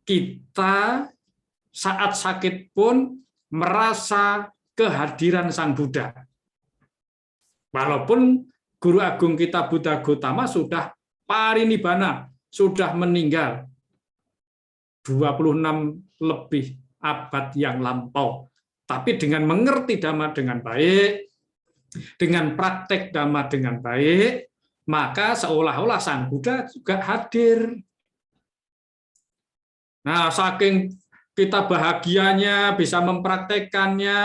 kita saat sakit pun merasa kehadiran Sang Buddha. Walaupun Guru Agung kita Buddha Gautama sudah parinibbana, sudah meninggal 26 lebih abad yang lampau. Tapi dengan mengerti Dhamma dengan baik, dengan praktek Dhamma dengan baik, maka seolah-olah Sang Buddha juga hadir. Nah, saking kita bahagianya bisa mempraktekkannya,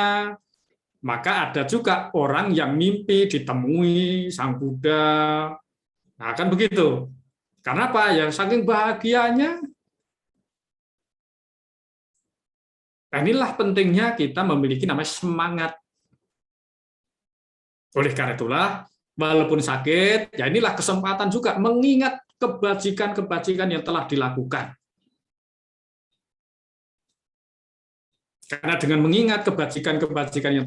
maka ada juga orang yang mimpi ditemui Sang Buddha. Nah, kan begitu. Karena apa? Ya, saking bahagianya. Nah, inilah pentingnya kita memiliki namanya semangat. Oleh karena itulah, walaupun sakit, ya inilah kesempatan juga mengingat kebajikan-kebajikan yang telah dilakukan. Karena dengan mengingat kebajikan-kebajikan yang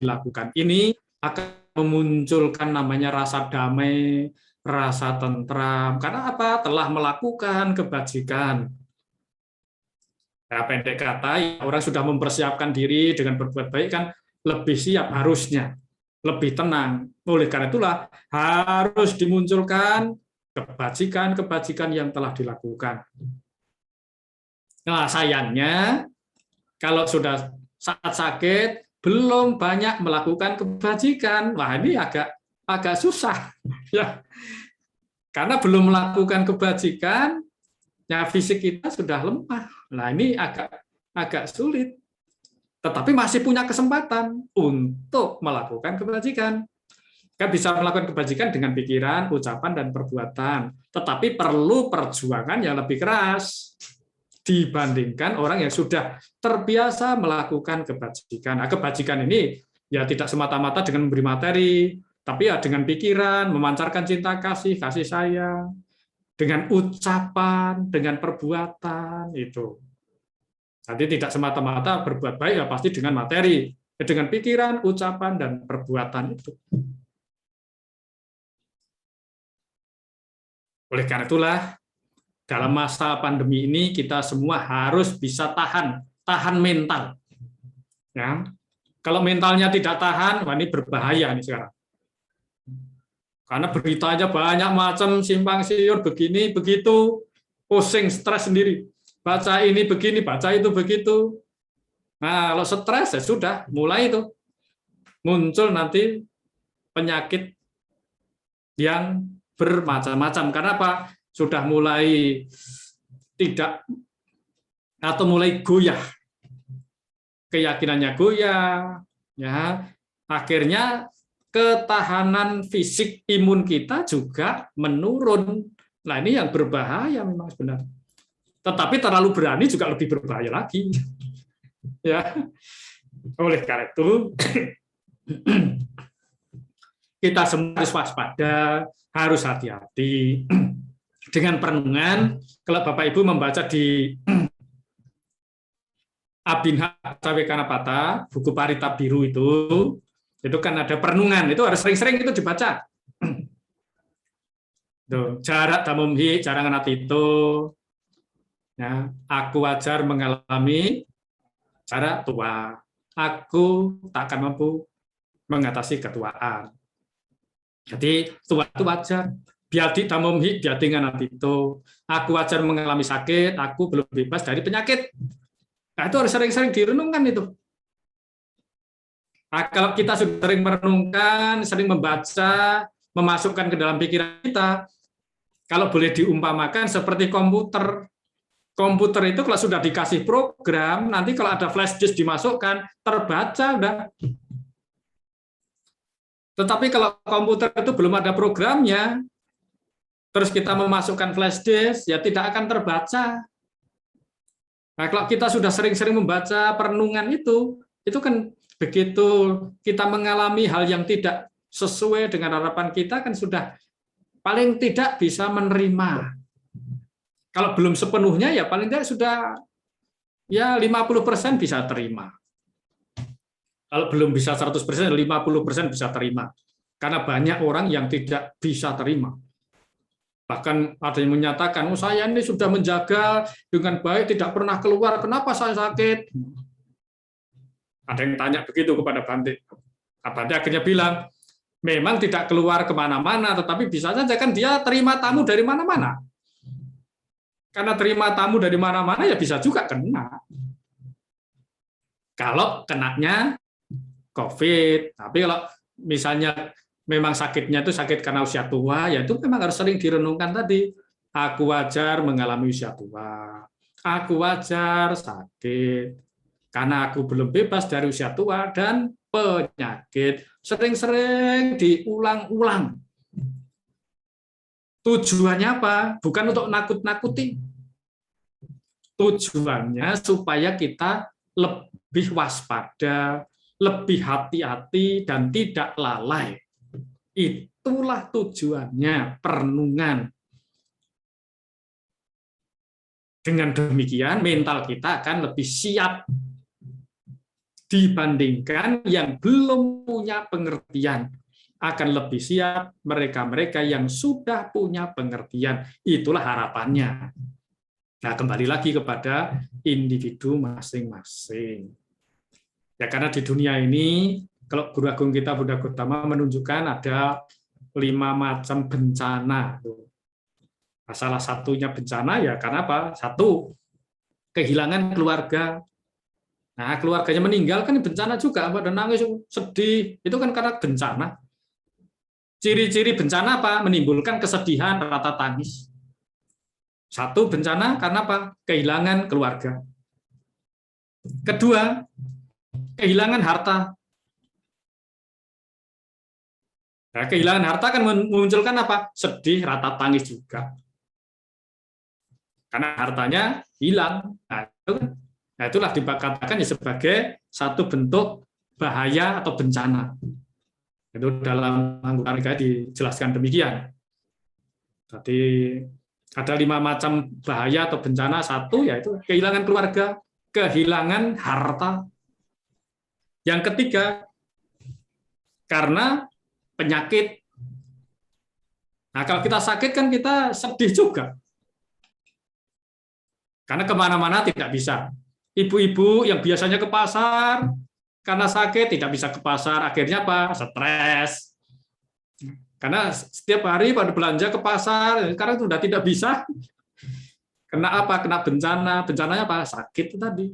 dilakukan ini akan memunculkan namanya rasa damai, rasa tentram. Karena apa? Telah melakukan kebajikan. Nah, pendek kata, ya, orang sudah mempersiapkan diri dengan berbuat baik kan lebih siap harusnya, lebih tenang. Oleh karena itulah harus dimunculkan kebajikan-kebajikan yang telah dilakukan. Nah, sayangnya kalau sudah saat sakit belum banyak melakukan kebajikan, wah ini agak susah ya. Karena belum melakukan kebajikan, ya fisik kita sudah lemah. Nah, ini agak sulit. Tetapi masih punya kesempatan untuk melakukan kebajikan. Kan bisa melakukan kebajikan dengan pikiran, ucapan, dan perbuatan. Tetapi perlu perjuangan yang lebih keras dibandingkan orang yang sudah terbiasa melakukan kebajikan. Nah, kebajikan ini ya tidak semata-mata dengan memberi materi, tapi ya dengan pikiran, memancarkan cinta kasih, kasih sayang, dengan ucapan, dengan perbuatan itu. Jadi tidak semata-mata berbuat baik ya pasti dengan materi, dengan pikiran, ucapan, dan perbuatan itu. Oleh karena itulah dalam masa pandemi ini kita semua harus bisa tahan mental. Ya. Kalau mentalnya tidak tahan, wah ini berbahaya nih sekarang. Karena beritanya banyak macam, simpang siur, begini, begitu, pusing, stres sendiri. Baca ini begini, baca itu begitu. Nah, kalau stres, ya sudah, mulai itu. Muncul nanti penyakit yang bermacam-macam. Karena apa? Sudah mulai tidak, atau mulai goyah. Keyakinannya goyah, ya. Akhirnya ketahanan fisik imun kita juga menurun. Nah, ini yang berbahaya memang sebenarnya. Tetapi terlalu berani juga lebih berbahaya lagi. Ya. Oleh karena itu kita semua harus waspada, harus hati-hati dengan perenungan. Kalau Bapak Ibu membaca di Abhinha Cawekanapata, buku Parita Biru itu kan ada perenungan, itu harus sering-sering itu dibaca. Tuh, jarak damumhi, jarangan hati itu. Ya, aku wajar mengalami cara tua. Aku tak akan mampu mengatasi ketuaan. Jadi tua itu wajar. Biadi damumhi, biadi nganati itu. Aku wajar mengalami sakit, aku belum bebas dari penyakit. Nah, itu harus sering-sering direnungkan itu. Nah, kalau kita sudah sering merenungkan, sering membaca, memasukkan ke dalam pikiran kita, kalau boleh diumpamakan seperti komputer. Komputer itu kalau sudah dikasih program, nanti kalau ada flash disk dimasukkan, terbaca udah. Tetapi kalau komputer itu belum ada programnya, terus kita memasukkan flash disk, ya tidak akan terbaca. Nah, kalau kita sudah sering-sering membaca perenungan itu kan begitu kita mengalami hal yang tidak sesuai dengan harapan kita, kan sudah paling tidak bisa menerima. Kalau belum sepenuhnya, ya paling tidak sudah ya 50% bisa terima. Kalau belum bisa 100%, 50% bisa terima. Karena banyak orang yang tidak bisa terima. Bahkan ada yang menyatakan, oh saya ini sudah menjaga dengan baik, tidak pernah keluar, kenapa saya sakit? Ada yang tanya begitu kepada Bante. Bante akhirnya bilang, memang tidak keluar kemana-mana, tetapi bisa saja kan dia terima tamu dari mana-mana. Karena terima tamu dari mana-mana, ya bisa juga kena. Kalau kenanya COVID. Tapi kalau misalnya memang sakitnya itu sakit karena usia tua, ya itu memang harus sering direnungkan tadi. Aku wajar mengalami usia tua. Aku wajar sakit. Karena aku belum bebas dari usia tua dan penyakit. Sering-sering diulang-ulang. Tujuannya apa? Bukan untuk nakut-nakuti. Tujuannya supaya kita lebih waspada, lebih hati-hati, dan tidak lalai. Itulah tujuannya perenungan. Dengan demikian, mental kita akan lebih siap dibandingkan yang belum punya pengertian. Akan lebih siap mereka-mereka yang sudah punya pengertian. Itulah harapannya. Nah, kembali lagi kepada individu masing-masing. Ya, karena di dunia ini, kalau Guru Agung kita Buddha Gautama menunjukkan ada 5 macam bencana. Nah, salah satunya bencana ya karena apa? 1, kehilangan keluarga. Nah, keluarganya meninggal kan bencana juga, ada nangis, sedih, itu kan karena bencana. Ciri-ciri bencana apa? Menimbulkan kesedihan, rata tangis. 1 bencana karena apa? Kehilangan keluarga. 2, kehilangan harta. Nah, kehilangan harta kan memunculkan apa? Sedih, rata tangis juga. Karena hartanya hilang. Nah, itulah dikatakan sebagai satu bentuk bahaya atau bencana. Itu dalam Anggota Nikaya dijelaskan demikian. Jadi ada 5 macam bahaya atau bencana. 1 yaitu kehilangan keluarga, kehilangan harta. Yang 3 karena penyakit. Nah, kalau kita sakit kan kita sedih juga. Karena kemana-mana tidak bisa. Ibu-ibu yang biasanya ke pasar, karena sakit tidak bisa ke pasar, akhirnya apa? Stres. Karena setiap hari pada belanja ke pasar, sekarang sudah tidak bisa. Kena apa? Kena bencana. Bencananya apa? Sakit itu tadi.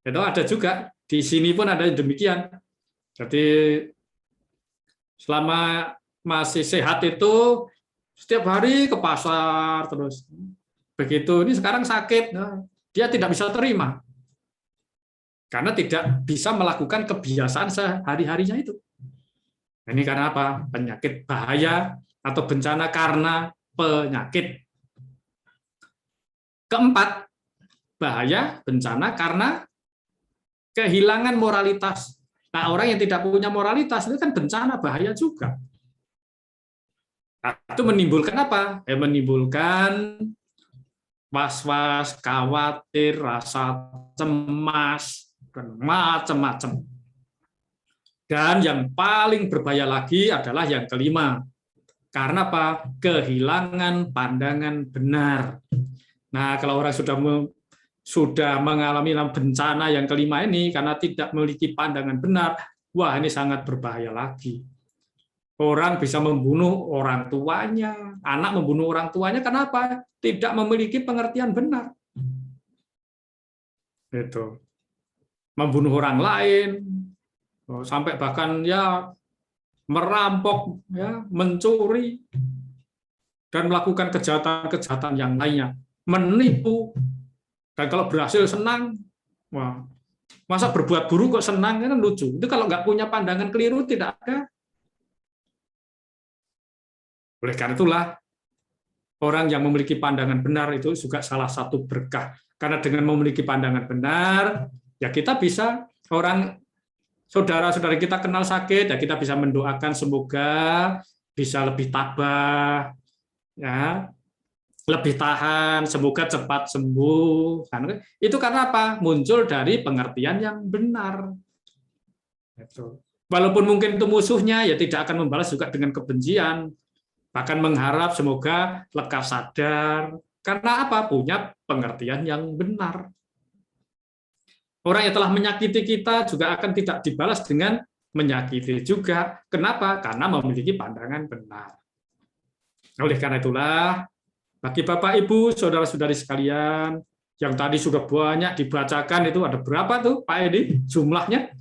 Itu ada juga. Di sini pun ada yang demikian. Jadi selama masih sehat itu setiap hari ke pasar terus. Begitu ini sekarang sakit, dia tidak bisa terima. Karena tidak bisa melakukan kebiasaan sehari-harinya itu. Ini karena apa? Penyakit bahaya atau bencana karena penyakit. 4, bahaya bencana karena kehilangan moralitas. Nah, orang yang tidak punya moralitas itu kan bencana bahaya juga. Nah, itu menimbulkan apa? Menimbulkan was-was, khawatir, rasa cemas, dan macam-macam. Dan yang paling berbahaya lagi adalah yang 5. Karena apa? Kehilangan pandangan benar. Nah, kalau orang sudah mengalami bencana yang 5 ini karena tidak memiliki pandangan benar, wah ini sangat berbahaya lagi. Orang bisa membunuh orang tuanya, anak membunuh orang tuanya, kenapa? Tidak memiliki pengertian benar. Itu. Membunuh orang lain, sampai bahkan ya merampok, ya mencuri, dan melakukan kejahatan-kejahatan yang lainnya, menipu, dan kalau berhasil senang, wah, masa berbuat buruk kok senang, kan lucu. Itu kalau nggak punya pandangan keliru tidak ada. Oleh karena itulah, orang yang memiliki pandangan benar itu juga salah satu berkah. Karena dengan memiliki pandangan benar, ya kita bisa, orang saudara-saudara kita kenal sakit, ya kita bisa mendoakan semoga bisa lebih tabah, ya, lebih tahan, semoga cepat sembuh. Itu karena apa? Muncul dari pengertian yang benar. Walaupun mungkin itu musuhnya, ya tidak akan membalas juga dengan kebencian. Bahkan mengharap semoga lekas sadar, karena apa? Punya pengertian yang benar. Orang yang telah menyakiti kita juga akan tidak dibalas dengan menyakiti juga. Kenapa? Karena memiliki pandangan benar. Oleh karena itulah, bagi Bapak, Ibu, saudara-saudari sekalian, yang tadi sudah banyak dibacakan, itu ada berapa tuh Pak Edi jumlahnya?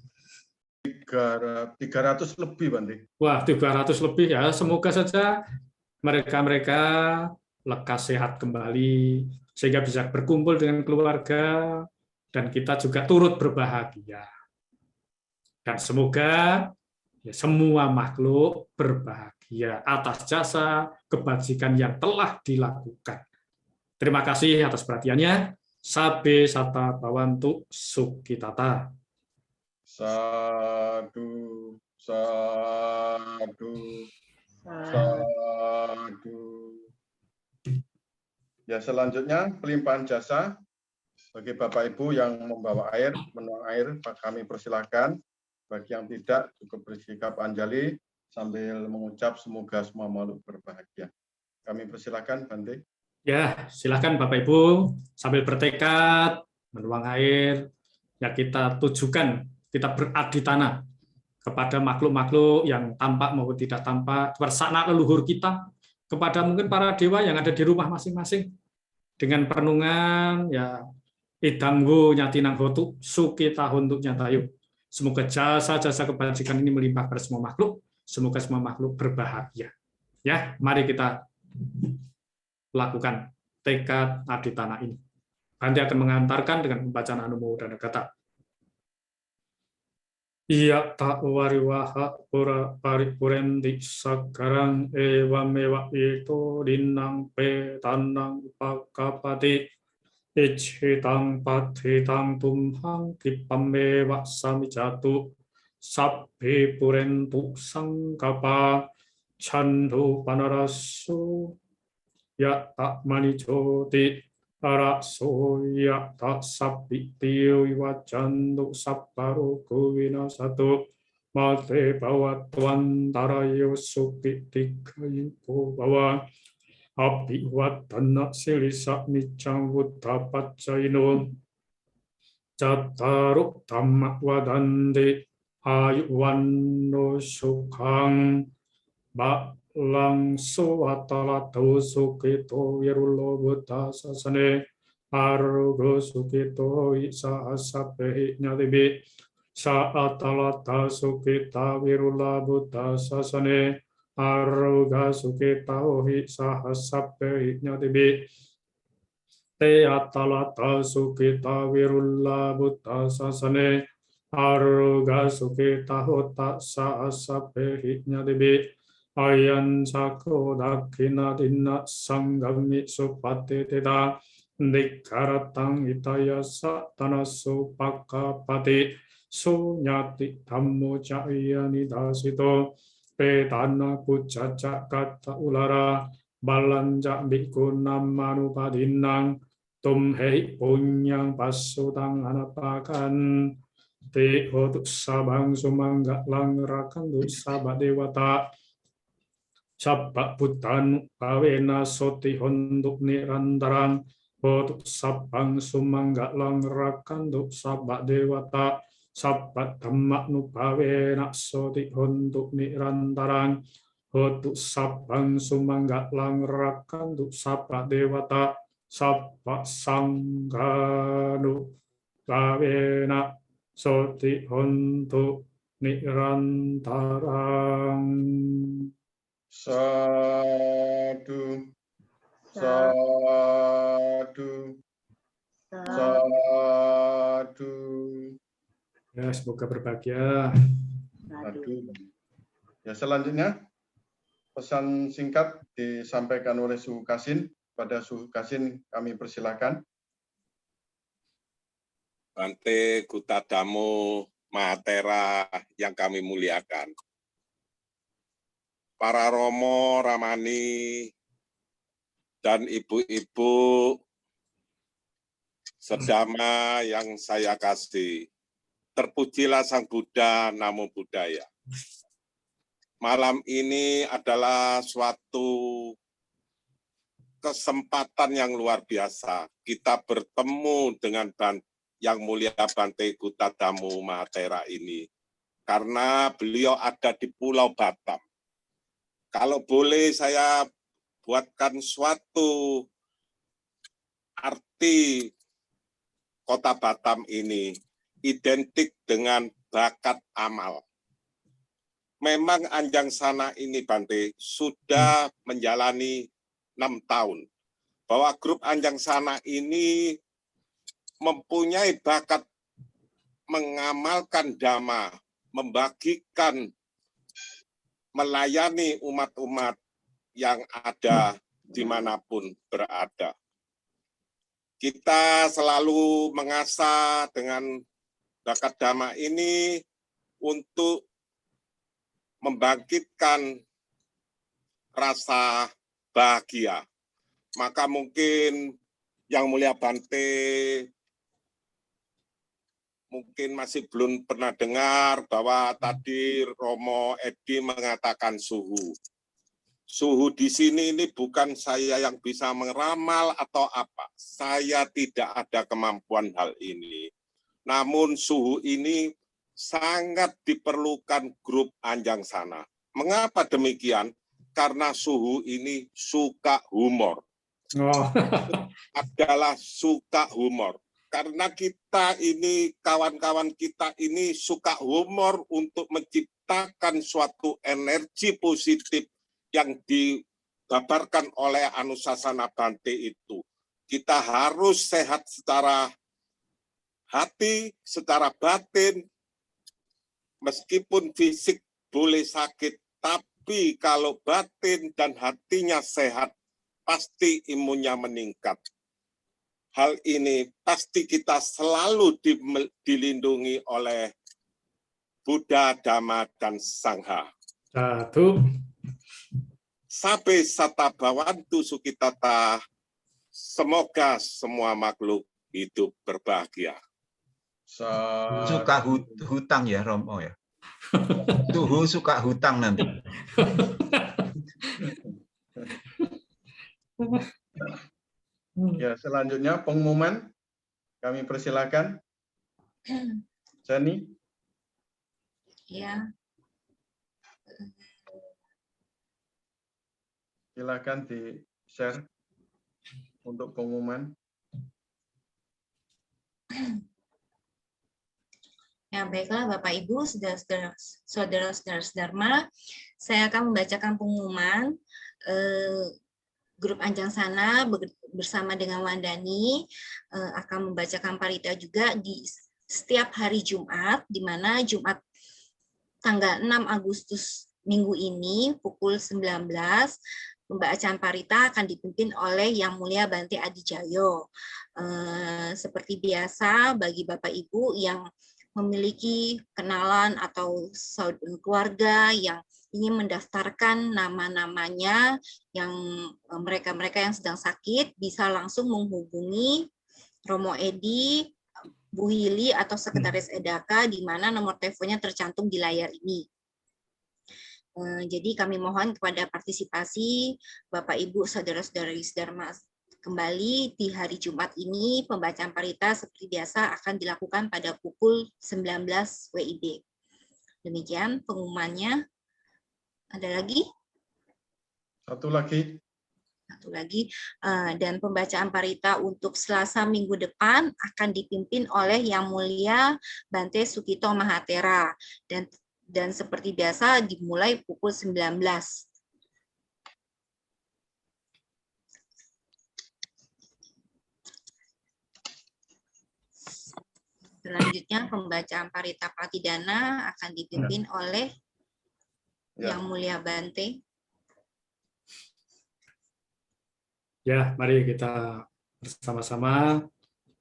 300 lebih, Bante. Wah, 300 lebih ya. Semoga saja mereka-mereka lekas sehat kembali, sehingga bisa berkumpul dengan keluarga, dan kita juga turut berbahagia. Dan semoga ya, semua makhluk berbahagia atas jasa kebajikan yang telah dilakukan. Terima kasih atas perhatiannya. Sabe sata bawantu sukitata. Sadu, sadu, sadu. Ya, selanjutnya pelimpahan jasa bagi Bapak Ibu yang membawa air, menuang air, kami persilahkan. Bagi yang tidak, cukup bersikap anjali sambil mengucap semoga semua makhluk berbahagia. Kami persilahkan, Bante. Ya, silakan Bapak Ibu sambil bertekad menuang air. Ya, kita tujukan, kita beradi tanah kepada makhluk-makhluk yang tampak maupun tidak tampak, kepada sanak leluhur kita, kepada mungkin para dewa yang ada di rumah masing-masing, dengan perenungan ya idanggo nyatinang hotu suki tahun untuk nyatayu. Semoga jasa-jasa kebajikan ini melimpah pada semua makhluk. Semoga semua makhluk berbahagia. Ya, mari kita lakukan tekad adi tanah ini. Nanti akan mengantarkan dengan pembacaan Anumo dan kata. Iya tak wariwaha pura paripurenti sakarang ewa mewa itu dinang petanang pakapati ichitang patitang tumhang kipamewa samijatu sabbi purentu sangkapa chandu panarasu ya tak manicoti araso ya tak sabbi tiyo iwacandu sapparo kuwina satu mate bawatuan tarayo suki tikayu bawa api watana silisa nicang wutapat cainun cataru tamak wadandi ayuwano sukang ba langso atalato sukito wirulo buta sasane arugo sukito isa asapehi nyadibi sa atalata sukita wirula buta sasane aruga sukita ohi sahasapehi nyadibi te atalata sukita wirula buta sasane aruga sukita hota sahasapehi nyadibi ayan sako dakina dinna sanggami supati teta dikaratang itayasa tanasu pakapati sunyati dhammo caya nidasito petana pucaca kata ulara balanja bikunam manupadinang tumhei punyang pasutang anapakan te hotu sabang sumangga langrakan sabat dewata sabak putan pawena soti honduk nirantarang hotu sabang sumangga langrakan sabak dewata sabat dhammak nu pawena soti honduk nirantarang hotu sabang sumangga langrakan sabak dewata sabak sangganu pawena soti honduk nirantarang. Sadu, sadu, sadu. Ya, semoga berbahagia. Sadu. Ya, selanjutnya pesan singkat disampaikan oleh Suhu Kasin. Pada Suhu Kasin kami persilakan. Bante Gutadamo Mahatera yang kami muliakan. Para Romo, Ramani, dan ibu-ibu sedama yang saya kasih. Terpujilah Sang Buddha, Namo Buddhaya. malam ini adalah suatu kesempatan yang luar biasa. Kita bertemu dengan Yang Mulia Bante Gutadamu Mahatera ini. Karena beliau ada di Pulau Batam. Kalau boleh saya buatkan suatu arti Kota Batam ini identik dengan bakat amal. Memang Anjangsana ini, Bante, sudah menjalani 6 tahun. Bahwa grup Anjangsana ini mempunyai bakat mengamalkan dhamma, membagikan, melayani umat-umat yang ada dimanapun berada. Kita selalu mengasah dengan bakat dhamma ini untuk membangkitkan rasa bahagia. Maka mungkin Yang Mulia Bante mungkin masih belum pernah dengar bahwa tadi Romo Edi mengatakan suhu. Suhu di sini ini bukan saya yang bisa meramal atau apa. Saya tidak ada kemampuan hal ini. Namun suhu ini sangat diperlukan grup Anjangsana. Mengapa demikian? Karena suhu ini suka humor. Oh. Adalah suka humor. Karena kita ini, kawan-kawan kita ini suka humor untuk menciptakan suatu energi positif yang digambarkan oleh Anusasana Bante itu. Kita harus sehat secara hati, secara batin, meskipun fisik boleh sakit, tapi kalau batin dan hatinya sehat, pasti imunnya meningkat. Hal ini pasti kita selalu dilindungi oleh Buddha, Dhamma, dan Sangha. Satu. Sabe sata bhavantu sukitata, semoga semua makhluk hidup berbahagia. Suka hutang ya, Romo ya. Tuhu suka hutang nanti. Ya, selanjutnya pengumuman. Kami persilakan. Jenny. Ya. Silakan di-share untuk pengumuman. Ya, baiklah Bapak Ibu, saudara-saudara Dharma, saya akan membacakan pengumuman grup Anjangsana bersama dengan Wandani akan membacakan parita juga di setiap hari Jumat, di mana Jumat tanggal 6 Agustus minggu ini pukul 19, pembacaan parita akan dipimpin oleh Yang Mulia Bante Adijayo. Seperti biasa, bagi Bapak Ibu yang memiliki kenalan atau keluarga yang ingin mendaftarkan nama-namanya, yang mereka-mereka yang sedang sakit, bisa langsung menghubungi Romo Edi, Bu Hili, atau Sekretaris Edaka, di mana nomor teleponnya tercantum di layar ini. Jadi kami mohon kepada partisipasi Bapak Ibu saudara-saudara Dharma kembali di hari Jumat ini. Pembacaan parita seperti biasa akan dilakukan pada pukul 19 WIB. Demikian pengumumannya. Ada lagi? Satu lagi. Dan pembacaan parita untuk Selasa minggu depan akan dipimpin oleh Yang Mulia Bante Sukito Mahatera, dan seperti biasa dimulai pukul 19. Selanjutnya pembacaan parita Patidana akan dipimpin oleh Yang Mulia Bante. Ya, mari kita bersama-sama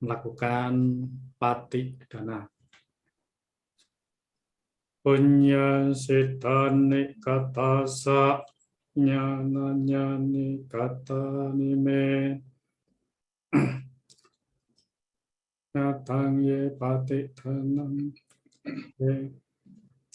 melakukan Patidana. Punya setane kata sa nyani kata nime natang ye Patidanam ye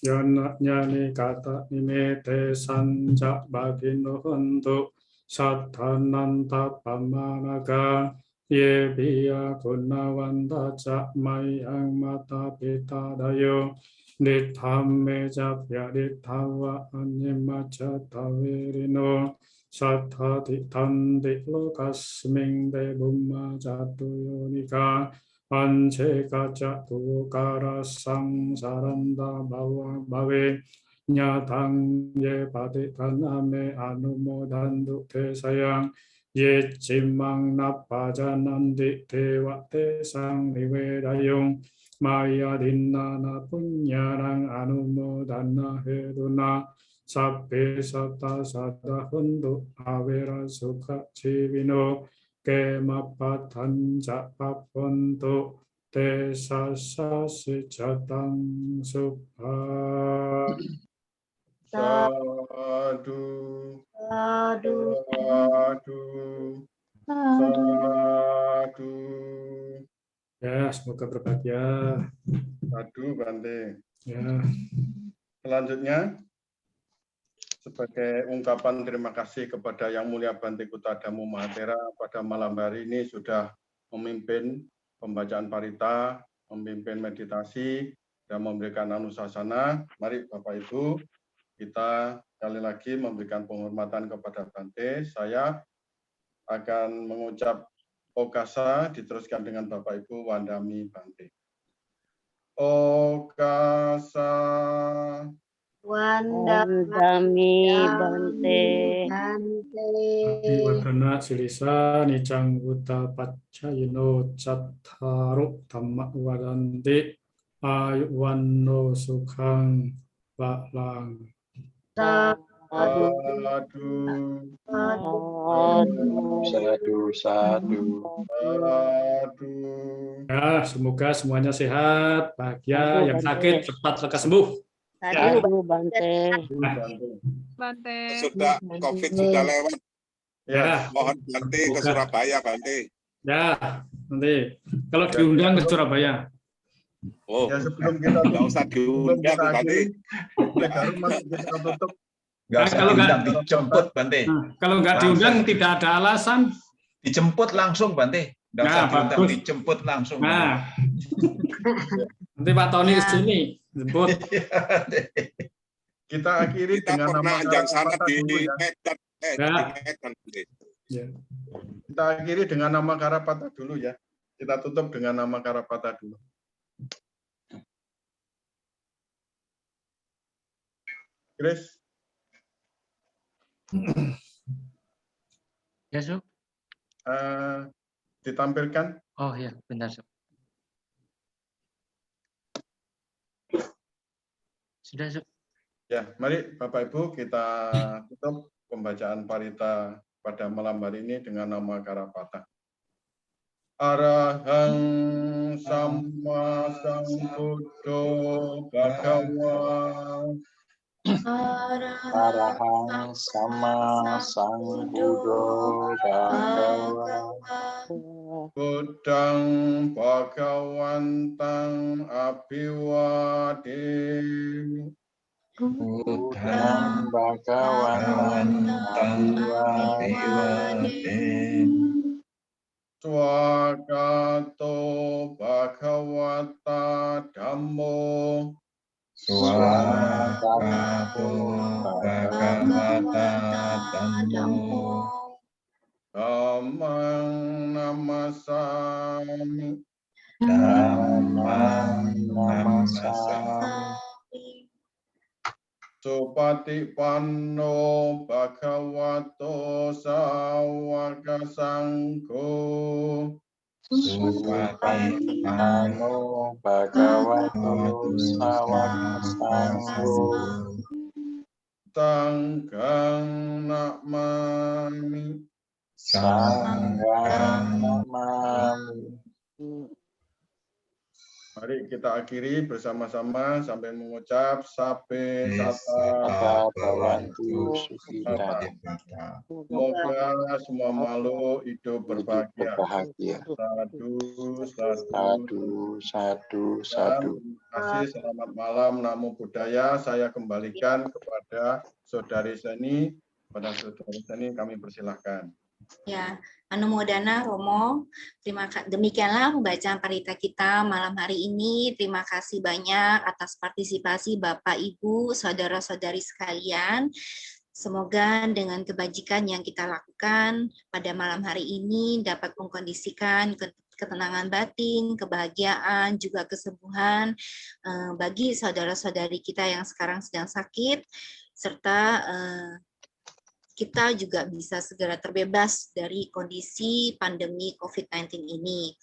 Yanaknyani kata nimete sanja bagino hantu satananta pamanaka ye biya gunawanta cak mayang mata pita dayo nithamme japya nithawa anyema jatavirino sathati tandi lokasming de bumma jatu yonika Ance kaca tukara sang saranda bawa bawe nyatang ye patikan ame anumodandu te sayang ye cimang napajanandi dewa te sang niwedayong maya dinana punyarang anumodana heduna sabbe sata sada hundu avera sukha civino Kemapatan japaponto desa sasi jatang subha. Sadu, Sadu, sadu, sadu. Ya, semoga berbahagia. Sadu, Bante. Ya. Selanjutnya, sebagai ungkapan terima kasih kepada Yang Mulia Bante Kutadamu Mahatera pada malam hari ini sudah memimpin pembacaan parita, memimpin meditasi, dan memberikan anusasana. Mari Bapak Ibu, kita sekali lagi memberikan penghormatan kepada Bante. Saya akan mengucap Okasa, diteruskan dengan Bapak Ibu Wandami Bante. Okasa. Wandami Bante. Abhiwadana silisa nicang buta pacayino cattaro dhamma wadanti ayuwanno sukhang balang. Sadu, Sadu, sadu, sadu. Ya, semoga semuanya sehat, bahagia, yang sakit cepat lekas sembuh. Sadu, Bante. Bante. Sudah COVID sudah lewat. Ya, Mohon Bante ke Semoga. Surabaya, Bante. Ya, nanti kalau diundang ke Surabaya. Oh, Ya, sebelum kita nggak usah diundang, Bante. kita tutup. Nggak usah Kalau diundang, dijemput Bante. Kalau nggak diundang tidak ada alasan. Dijemput langsung Bante. Nggak usah diundang, bagus. dijemput langsung. Nah, nanti Pak Tony ke sini, jemput. Kita akhiri Kita dengan pernah nama ajang sana Karapata di dulu ya. Medan. Ya. Di Medan, Bante. Ya. Kita akhiri dengan nama Karapata dulu ya. Kita tutup dengan nama Karapata dulu. Chris. Ya, Sob. Ditampilkan. Oh ya, bentar, Sob. Sudah, Sob. Ya, mari Bapak Ibu kita tutup pembacaan parita pada malam hari ini dengan nama Karapata. Arahang Samma Sambuddho Bhagava. Arahang Sama Sambuddho Bhagava. Buddhang Bhagawantang Abhiwademi. Buddhang Bhagawantang Abhiwademi. Swagato Bhagawata Dhammo. Swagato Bhagavata Dhammo. Dhammang namasami. Dhammang namasami. Supatipanno Bhagavato Sawaka Sangho. Supatipanno Bhagavato Sawaka Sangho. Sanghang namami. Sanghang namami. Mari kita akhiri bersama-sama sampai mengucap sape Yes. sata Bhavantu Sukhita. Semoga semua makhluk hidup Hidup berbahagia. berbahagia. Sadu, sadu. Sadu, sadu, sadu. Terima kasih, selamat malam, namo buddhaya. Saya kembalikan kepada Saudari Seni. Pada Saudari Seni kami persilahkan. Ya, Anumodana Romo, demikianlah pembacaan parita kita malam hari ini. Terima kasih banyak atas partisipasi Bapak, Ibu, saudara-saudari sekalian. Semoga dengan kebajikan yang kita lakukan pada malam hari ini dapat mengkondisikan ketenangan batin, kebahagiaan, juga kesembuhan bagi saudara-saudari kita yang sekarang sedang sakit, serta kita juga bisa segera terbebas dari kondisi pandemi COVID-19 ini.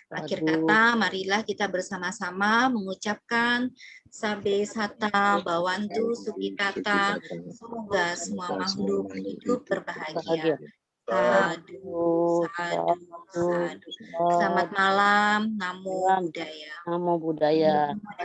Akhir kata, marilah kita bersama-sama mengucapkan Sabe Sata Bhavantu Sukhita. Semoga semua makhluk hidup berbahagia. Sadu, sadu, sadu. Selamat malam, Namo Buddhaya. Namo Buddhaya.